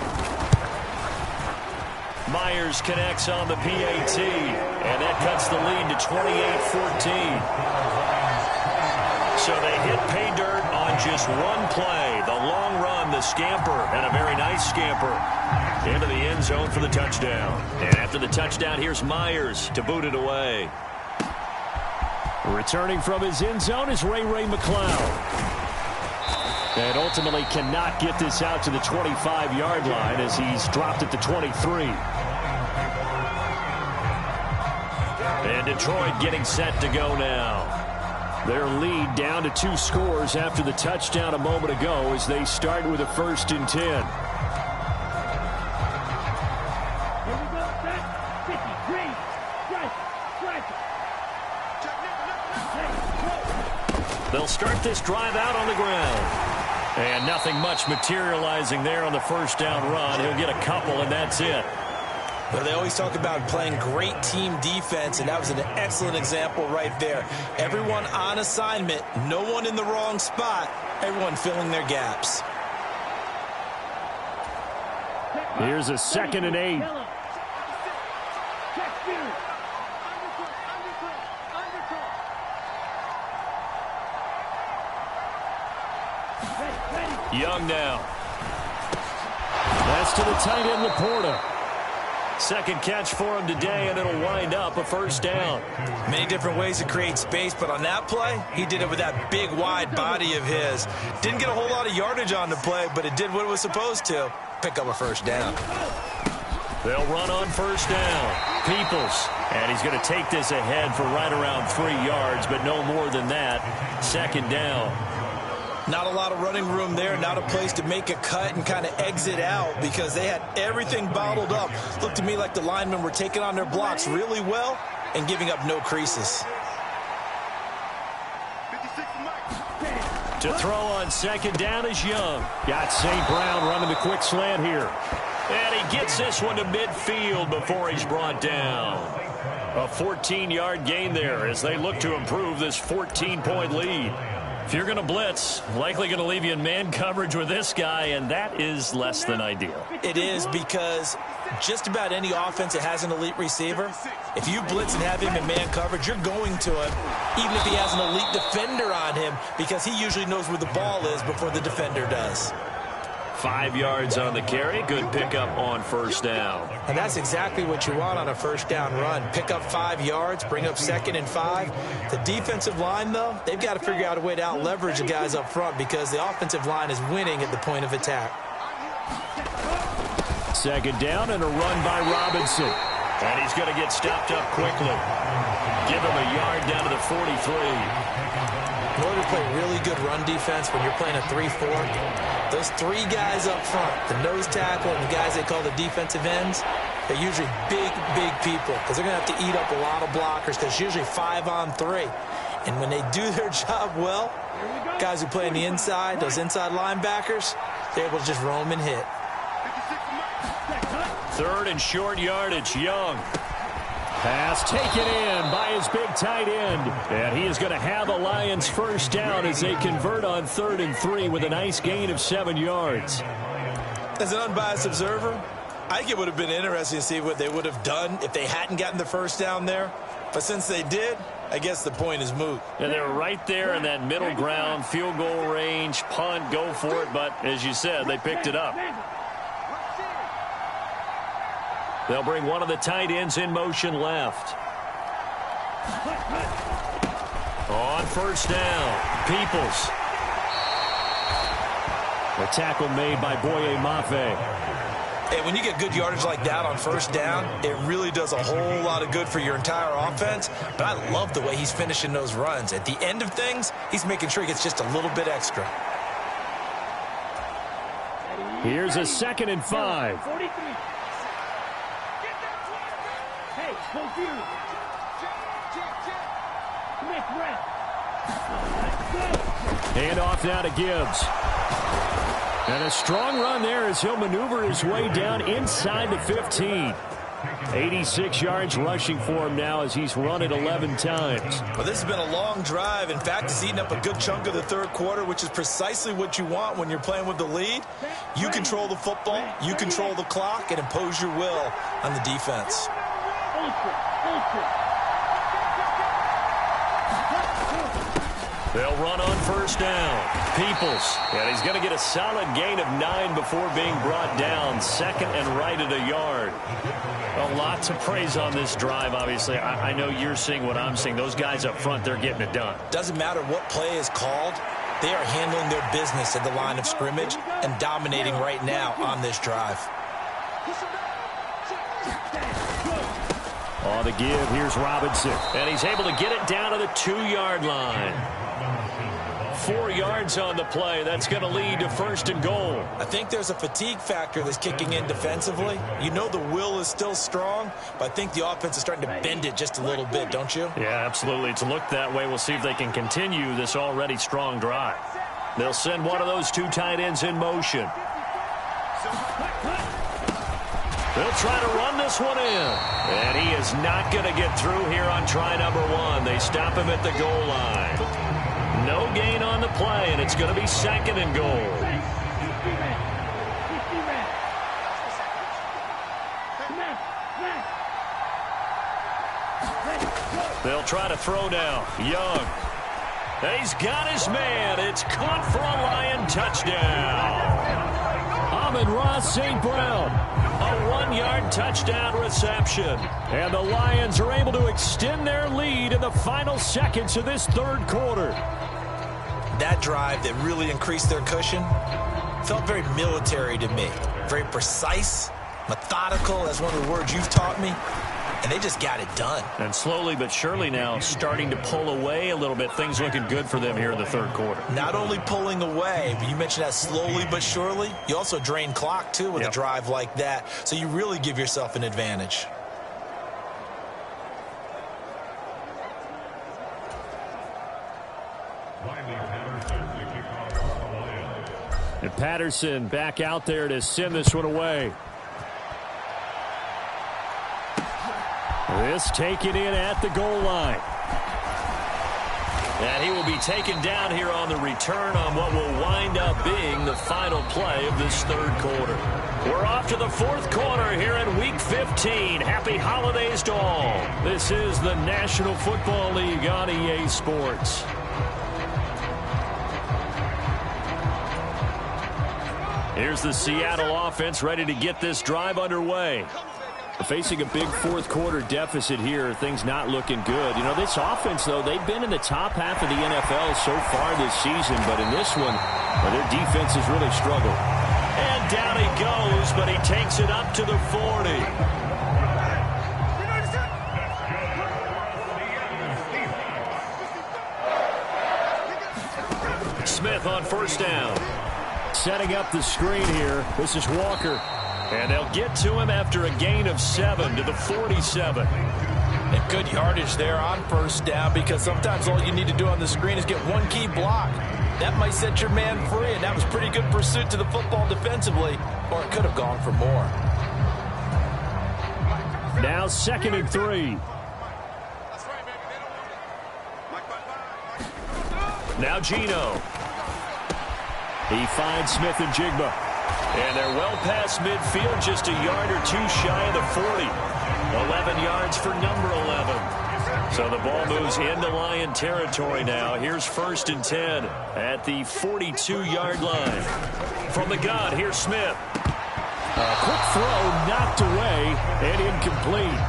Myers connects on the PAT, and that cuts the lead to 28-14. So they hit pay dirt on just one play. The long run, the scamper, and a very nice scamper into the end zone for the touchdown. And after the touchdown, here's Myers to boot it away. Returning from his end zone is Ray McCloud. And ultimately cannot get this out to the 25-yard line as he's dropped at the 23. And Detroit getting set to go now. Their lead down to 2 scores after the touchdown a moment ago as they start with a 1st and 10. They'll start this drive out on the ground. And nothing much materializing there on the first down run. He'll get a couple, and that's it. Well, they always talk about playing great team defense, and that was an excellent example right there. Everyone on assignment, no one in the wrong spot, everyone filling their gaps. Here's a 2nd and 8. Young now. That's to the tight end, Laporta. Second catch for him today, and it'll wind up a 1st down. Many different ways to create space, but on that play, he did it with that big, wide body of his. Didn't get a whole lot of yardage on the play, but it did what it was supposed to. Pick up a 1st down. They'll run on 1st down. Peoples. And he's going to take this ahead for right around 3 yards, but no more than that. 2nd down. Not a lot of running room there, not a place to make a cut and kind of exit out because they had everything bottled up. Looked to me like the linemen were taking on their blocks really well and giving up no creases. To throw on 2nd down is Young. Got St. Brown running the quick slant here. And he gets this one to midfield before he's brought down. A 14-yard gain there as they look to improve this 14-point lead. If you're going to blitz, likely going to leave you in man coverage with this guy, and that is less than ideal. It is because just about any offense that has an elite receiver, if you blitz and have him in man coverage, you're going to him, even if he has an elite defender on him, because he usually knows where the ball is before the defender does. 5 yards on the carry. Good pickup on 1st down. And that's exactly what you want on a 1st down run. Pick up 5 yards, bring up 2nd and 5. The defensive line, though, they've got to figure out a way to out-leverage the guys up front because the offensive line is winning at the point of attack. 2nd down and a run by Robinson. And he's going to get stopped up quickly. Give him a yard down to the 43. In order to play really good run defense when you're playing a 3-4, those 3 guys up front, the nose tackle and the guys they call the defensive ends, they're usually big people because they're going to have to eat up a lot of blockers because it's usually 5 on 3. And when they do their job well, guys who play on the inside, those inside linebackers, they're able to just roam and hit. 3rd and short yardage, Young. Pass taken in by his big tight end. And he is going to have a Lions first down as they convert on 3rd and 3 with a nice gain of 7 yards. As an unbiased observer, I think it would have been interesting to see what they would have done if they hadn't gotten the first down there. But since they did, I guess the point is moot. And they're right there in that middle ground, field goal range, punt, go for it. But as you said, they picked it up. They'll bring one of the tight ends in motion left. On first down, Peoples. A tackle made by Boye Mafe. Hey, when you get good yardage like that on first down, it really does a whole lot of good for your entire offense. But I love the way he's finishing those runs. At the end of things, he's making sure he gets just a little bit extra. Here's a 2nd and 5. Hand off now to Gibbs. And a strong run there as he'll maneuver his way down inside the 15. 86 yards rushing for him now as he's run it 11 times. Well, this has been a long drive. In fact, it's eaten up a good chunk of the 3rd quarter, which is precisely what you want when you're playing with the lead. You control the football, you control the clock, and impose your will on the defense. They'll run on first down. Peoples. And he's going to get a solid gain of 9 before being brought down. 2nd and right at a yard. A lot to praise on this drive, obviously. I know you're seeing what I'm seeing. Those guys up front, they're getting it done. Doesn't matter what play is called. They are handling their business at the line of scrimmage and dominating right now on this drive. On the give, here's Robinson. And he's able to get it down to the 2-yard line. 4 yards on the play. That's going to lead to 1st and goal. I think there's a fatigue factor that's kicking in defensively. You know the will is still strong, but I think the offense is starting to bend it just a little bit, don't you? Yeah, absolutely. It's looked that way. We'll see if they can continue this already strong drive. They'll send one of those 2 tight ends in motion. They'll try to run this one in. And he is not going to get through here on try number 1. They stop him at the goal line. No gain on the play, and it's going to be 2nd and goal. They'll try to throw now. Young. And he's got his man. It's caught for a Lion touchdown. Amon-Ra St. Brown. A 1-yard touchdown reception. And the Lions are able to extend their lead in the final seconds of this 3rd quarter. That drive that really increased their cushion felt very military to me. Very precise, methodical. That's one of the words you've taught me. And they just got it done. And slowly but surely now starting to pull away a little bit. Things looking good for them here in the 3rd quarter. Not only pulling away, but you mentioned that slowly but surely. You also drain clock, too, with a drive like that. So you really give yourself an advantage. And Patterson back out there to send this one away. This taken in at the goal line. And he will be taken down here on the return on what will wind up being the final play of this 3rd quarter. We're off to the 4th quarter here in Week 15. Happy holidays to all. This is the National Football League on EA Sports. Here's the Seattle offense ready to get this drive underway. Facing a big 4th quarter deficit here, things not looking good. You know, this offense, though, they've been in the top half of the NFL so far this season, but in this one, their defense has really struggled. And down he goes, but he takes it up to the 40. Smith on first down. Setting up the screen here. This is Walker. And they'll get to him after a gain of 7 to the 47. And good yardage there on first down, because sometimes all you need to do on the screen is get one key block. That might set your man free, and that was pretty good pursuit to the football defensively, or it could have gone for more. Now 2nd and 3. Now Gino. He finds Smith and Jigba. And they're well past midfield, just a yard or two shy of the 40. 11 yards for number 11. So the ball moves into Lion territory now. Here's 1st and 10 at the 42-yard line. From the gun, here's Smith. A quick throw knocked away and incomplete.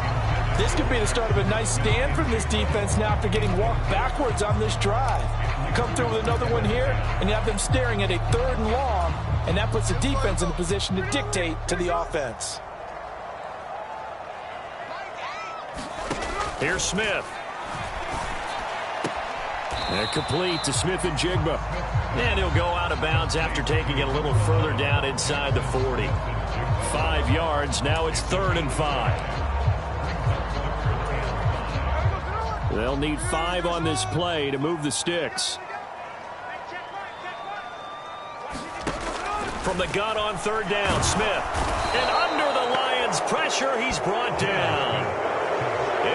This could be the start of a nice stand from this defense now after getting walked backwards on this drive. You come through with another one here, and you have them staring at a 3rd and long, and that puts the defense in a position to dictate to the offense. Here's Smith. They're complete to Smith and Jigba. And he'll go out of bounds after taking it a little further down inside the 40. 5 yards. Now it's 3rd and 5. They'll need 5 on this play to move the sticks. From the gun on 3rd down, Smith. And under the Lions' pressure, he's brought down.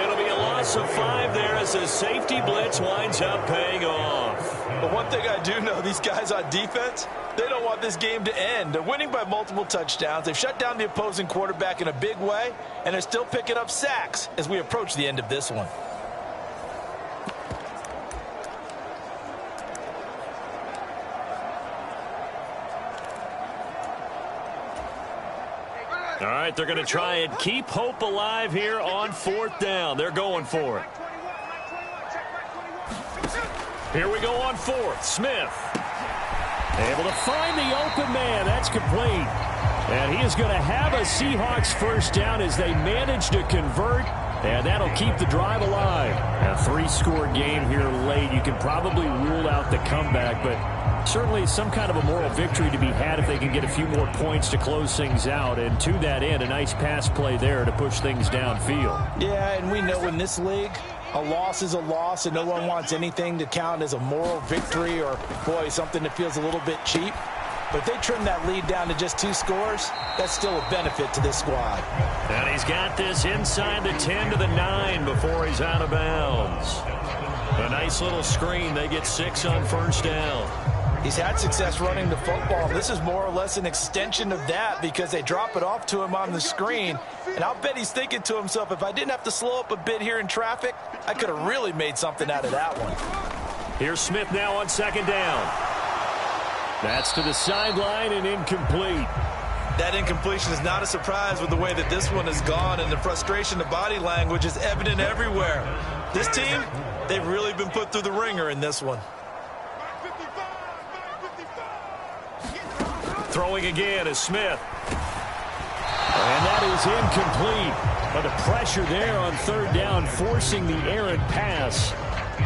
It'll be a loss of 5 there as the safety blitz winds up paying off. But one thing I do know, these guys on defense, they don't want this game to end. They're winning by multiple touchdowns. They've shut down the opposing quarterback in a big way, and they're still picking up sacks as we approach the end of this one. All right, they're going to try and keep hope alive here on 4th down. They're going for it. Here we go on 4th. Smith. Able to find the open man. That's complete. And he is going to have a Seahawks 1st down as they manage to convert. And that'll keep the drive alive. A 3-score game here late. You can probably rule out the comeback, but certainly some kind of a moral victory to be had if they can get a few more points to close things out. And to that end, a nice pass play there to push things downfield. Yeah, and we know in this league, a loss is a loss, and no one wants anything to count as a moral victory or, boy, something that feels a little bit cheap. But if they trim that lead down to just 2 scores, that's still a benefit to this squad. And he's got this inside the 10 to the 9 before he's out of bounds. A nice little screen. They get 6 on 1st down. He's had success running the football. This is more or less an extension of that because they drop it off to him on the screen. And I'll bet he's thinking to himself, if I didn't have to slow up a bit here in traffic, I could have really made something out of that one. Here's Smith now on 2nd down. That's to the sideline and incomplete. That incompletion is not a surprise with the way that this one has gone, and the frustration, the body language is evident everywhere. This team, they've really been put through the ringer in this one. Throwing again is Smith. And that is incomplete. But the pressure there on 3rd down, forcing the errant pass.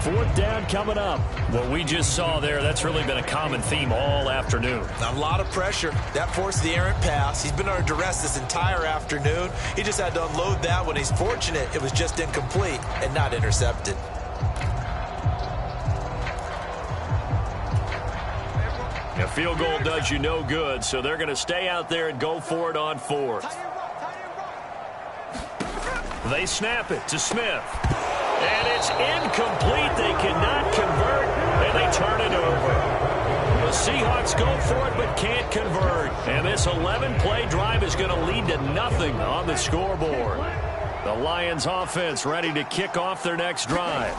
4th down coming up. What we just saw there, that's really been a common theme all afternoon. A lot of pressure. That forced the errant pass. He's been under duress this entire afternoon. He just had to unload that one. He's fortunate it was just incomplete and not intercepted. A field goal does you no good, so they're going to stay out there and go for it on 4th. They snap it to Smith. And it's incomplete. They cannot convert, and they turn it over. The Seahawks go for it but can't convert. And this 11-play drive is going to lead to nothing on the scoreboard. The Lions offense ready to kick off their next drive.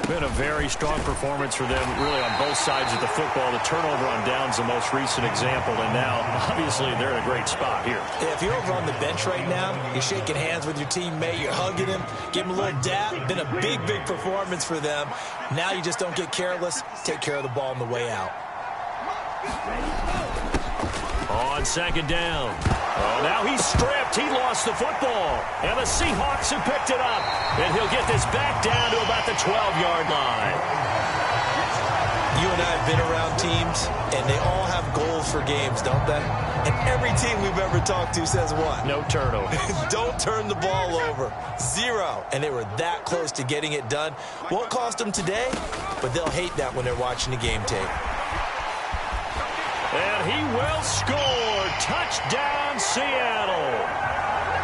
Been a very strong performance for them, really on both sides of the football. The turnover on downs the most recent example, and now, obviously, they're in a great spot here. Yeah, if you're over on the bench right now, you're shaking hands with your teammate, you're hugging him, give him a little dap. Been a big, big performance for them. Now you just don't get careless. Take care of the ball on the way out. On 2nd down. Oh, now he's stripped. He lost the football. And the Seahawks have picked it up. And he'll get this back down to about the 12-yard line. You and I have been around teams, and they all have goals for games, don't they? And every team we've ever talked to says what? No turnovers. Don't turn the ball over. 0. And they were that close to getting it done. Won't cost them today, but they'll hate that when they're watching the game tape. And he will score. Touchdown, Seattle.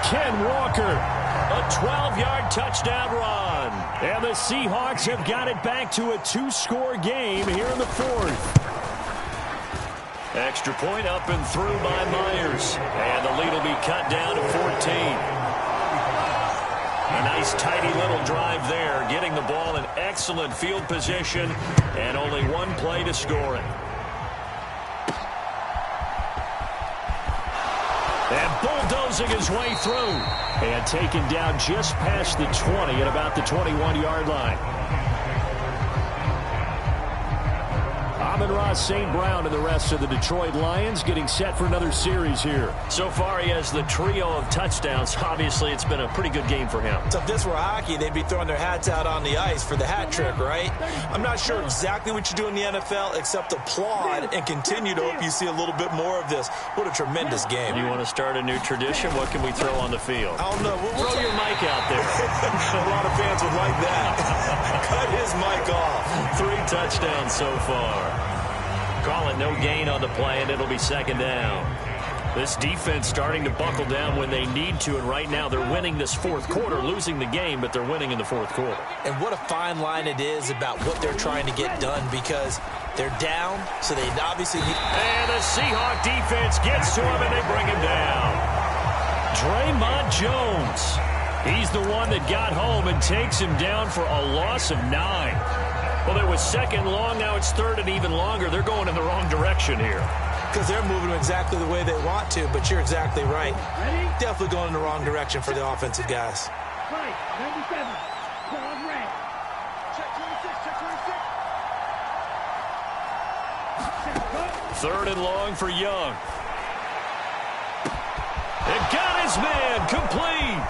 Ken Walker, a 12-yard touchdown run. And the Seahawks have got it back to a 2-score game here in the 4th. Extra point up and through by Myers. And the lead will be cut down to 14. A nice, tidy little drive there, getting the ball in excellent field position, and only one play to score it. And bulldozing his way through. And taken down just past the 20 at about the 21-yard line. Amon-Ra St. Brown and the rest of the Detroit Lions getting set for another series here. So far, he has the trio of touchdowns. Obviously, it's been a pretty good game for him. So if this were hockey, they'd be throwing their hats out on the ice for the hat trick, right? I'm not sure exactly what you do in the NFL except applaud and continue to hope you see a little bit more of this. What a tremendous game. You want to start a new tradition? What can we throw on the field? I don't know. Throw your mic out there. A lot of fans would like that. Cut his mic off. 3 touchdowns so far. Call it no gain on the play, and it'll be second down. This defense starting to buckle down when they need to, and right now they're winning this 4th quarter, losing the game, but they're winning in the 4th quarter. And what a fine line it is about what they're trying to get done, because they're down, so they obviously need... And the Seahawk defense gets to him, and they bring him down. Draymond Jones. He's the one that got home and takes him down for a loss of 9. Well, it was 2nd long. Now it's 3rd and even longer. They're going in the wrong direction here. Because they're moving exactly the way they want to, but you're exactly right. Definitely going in the wrong direction for the offensive guys. Right, 97. Ball red. Check 26, check 26. 3rd and long for Young. And got his man complete.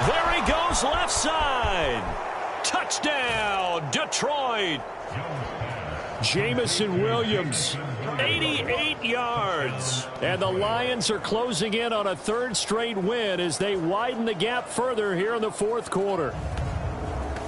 There he goes left side. Touchdown, Detroit. Jamison Williams, 88 yards. And the Lions are closing in on a 3rd straight win as they widen the gap further here in the 4th quarter.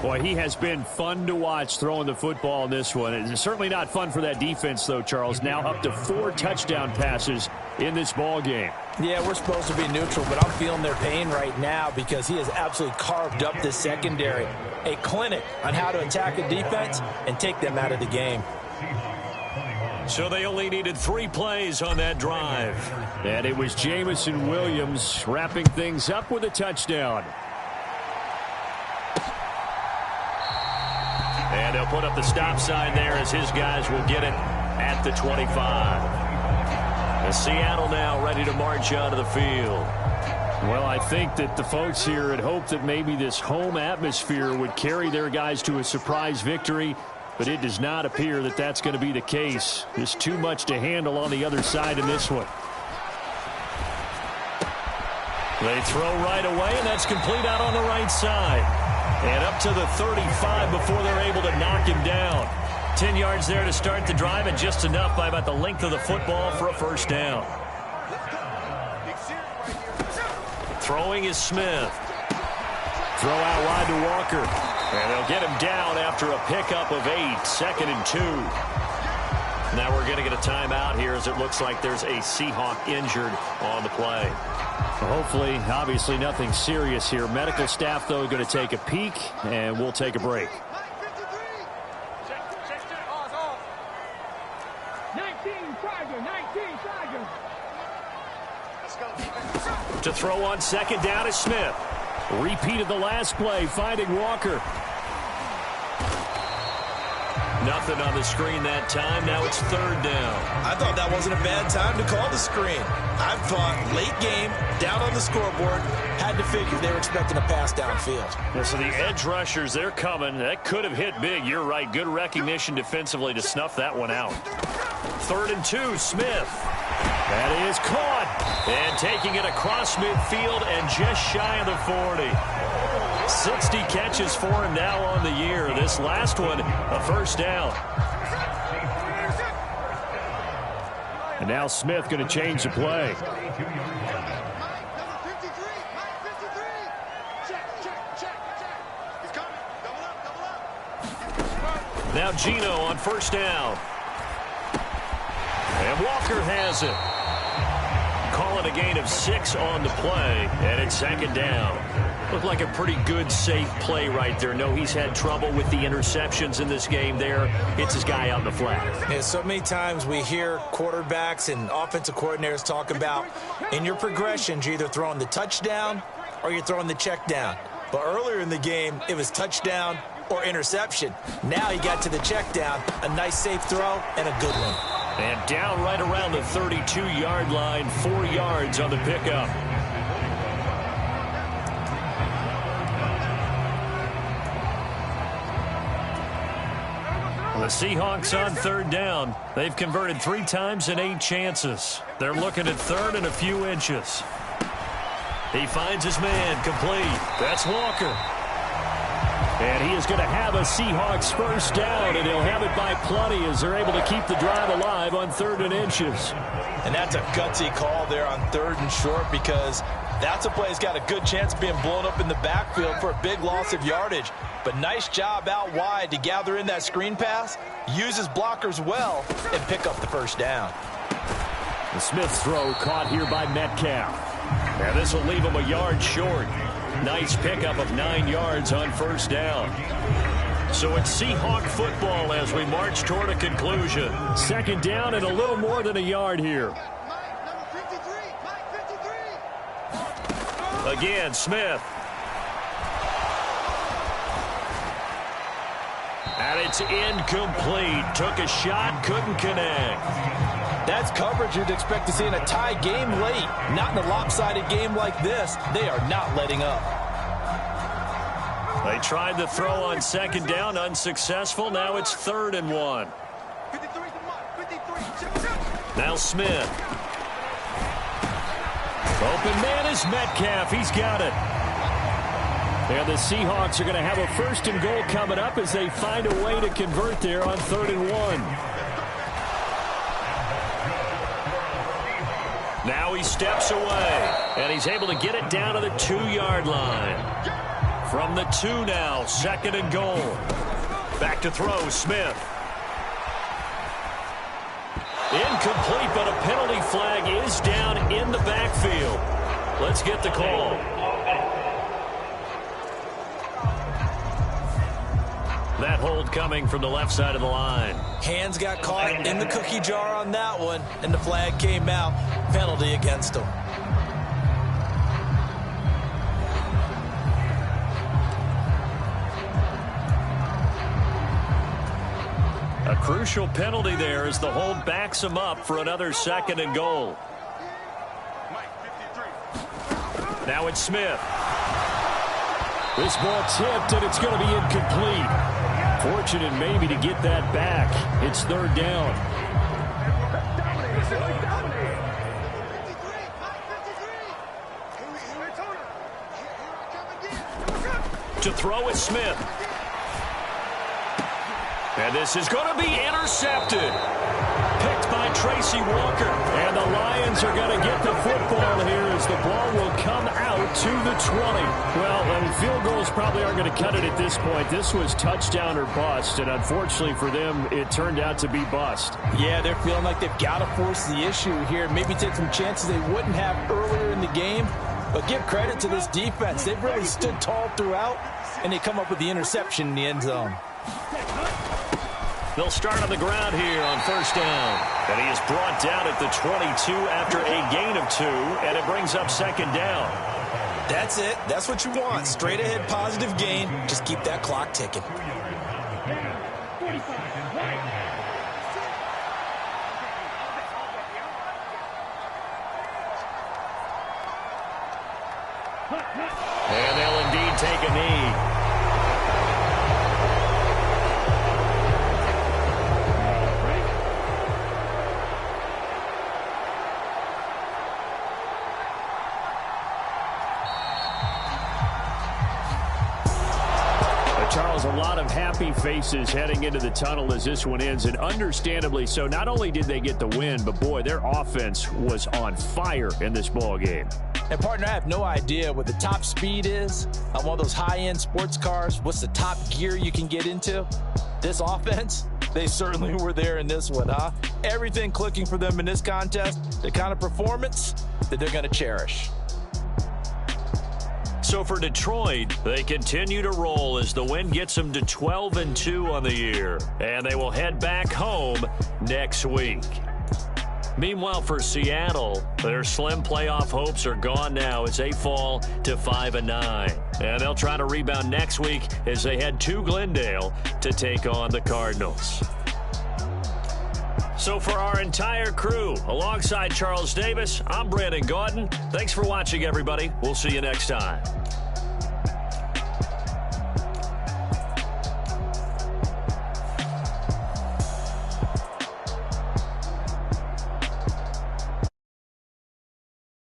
Boy, he has been fun to watch throwing the football in this one. It's certainly not fun for that defense, though, Charles. Now up to 4 touchdown passes in this ball game. Yeah, we're supposed to be neutral, but I'm feeling their pain right now because he has absolutely carved up the secondary. A clinic on how to attack a defense and take them out of the game. So they only needed 3 plays on that drive. And it was Jamison Williams wrapping things up with a touchdown. And they'll put up the stop sign there as his guys will get it at the 25. And Seattle now ready to march out of the field. Well, I think that the folks here had hoped that maybe this home atmosphere would carry their guys to a surprise victory, but it does not appear that that's going to be the case. There's too much to handle on the other side in this one. They throw right away, and that's complete out on the right side. And up to the 35 before they're able to knock him down. 10 yards there to start the drive, and just enough by about the length of the football for a 1st down. Throwing is Smith. Throw out wide to Walker. And they'll get him down after a pickup of 8. 2nd and 2. Now we're going to get a timeout here as it looks like there's a Seahawk injured on the play. Hopefully, obviously nothing serious here. Medical staff, though, going to take a peek, and we'll take a break. 19 Tiger. To throw on 2nd down is Smith. Repeated the last play, finding Walker. Nothing on the screen that time. Now it's 3rd down. I thought that wasn't a bad time to call the screen. I thought late game, down on the scoreboard, had to figure they were expecting a pass downfield. Yeah, so the edge rushers, they're coming. That could have hit big. You're right. Good recognition defensively to snuff that one out. 3rd and 2, Smith. That is caught. And taking it across midfield and just shy of the 40. 60 catches for him now on the year. This last one, a 1st down. And now Smith going to change the play. Now Gino on first down. And Walker has it. Calling a gain of 6 on the play, and it's second down. Looked like a pretty good, safe play right there. No, he's had trouble with the interceptions in this game there. Hits his guy out in the flat. Yeah, so many times we hear quarterbacks and offensive coordinators talk about in your progressions, you're either throwing the touchdown or you're throwing the check down. But earlier in the game, it was touchdown or interception. Now he got to the check down, a nice safe throw, and a good one. And down right around the 32-yard line, 4 yards on the pickup. The Seahawks on third down. They've converted 3 times in 8 chances. They're looking at third and a few inches. He finds his man complete. That's Walker. And he is going to have a Seahawks first down, and he'll have it by plenty as they're able to keep the drive alive on 3rd and inches. And that's a gutsy call there on 3rd and short, because that's a play that's got a good chance of being blown up in the backfield for a big loss of yardage. But nice job out wide to gather in that screen pass, use his blockers well, and pick up the first down. The Smith throw caught here by Metcalf. And this will leave him a yard short. Nice pickup of 9 yards on first down. So it's Seahawk football as we march toward a conclusion. Second down and a little more than a yard here. Again, Smith. And it's incomplete. Took a shot, couldn't connect. That's coverage you'd expect to see in a tie game late. Not in a lopsided game like this. They are not letting up. They tried the throw on second down, unsuccessful. Now it's 3rd and 1. Now Smith. Open man is Metcalf. He's got it. And the Seahawks are going to have a 1st and goal coming up as they find a way to convert there on 3rd and 1. Now he steps away, and he's able to get it down to the 2-yard line. From the 2 now, 2nd and goal. Back to throw, Smith. Incomplete, but a penalty flag is down in the backfield. Let's get the call. That hold coming from the left side of the line. Hands got caught in the cookie jar on that one, and the flag came out. Penalty against him. A crucial penalty there as the hold backs him up for another 2nd and goal. Now it's Smith. This ball tipped, and it's going to be incomplete. Fortunate maybe to get that back. It's 3rd down. To throw is Smith. And this is going to be intercepted. Picked by Tracy Walker. And the Lions are going to get the football here as the ball will come out to the 20. Well, field goals probably aren't going to cut it at this point. This was touchdown or bust, and unfortunately for them, it turned out to be bust. Yeah, they're feeling like they've got to force the issue here. Maybe take some chances they wouldn't have earlier in the game. But give credit to this defense. They've really stood tall throughout, and they come up with the interception in the end zone. They'll start on the ground here on first down. And he is brought down at the 22 after a gain of 2, and it brings up 2nd down. That's it. That's what you want. Straight ahead positive gain. Just keep that clock ticking. And they'll indeed take a knee. Charles, a lot of happy faces heading into the tunnel as this one ends, and understandably so. Not only did they get the win, but boy, their offense was on fire in this ball game. And partner, I have no idea what the top speed is on one of those high-end sports cars. What's the top gear you can get into? This offense, they certainly were there in this one, huh? Everything clicking for them in this contest, the kind of performance that they're going to cherish. So for Detroit, they continue to roll as the win gets them to 12-2 on the year. And they will head back home next week. Meanwhile, for Seattle, their slim playoff hopes are gone now as they fall to 5-9. And they'll try to rebound next week as they head to Glendale to take on the Cardinals. So for our entire crew, alongside Charles Davis, I'm Brandon Gaudin. Thanks for watching, everybody. We'll see you next time.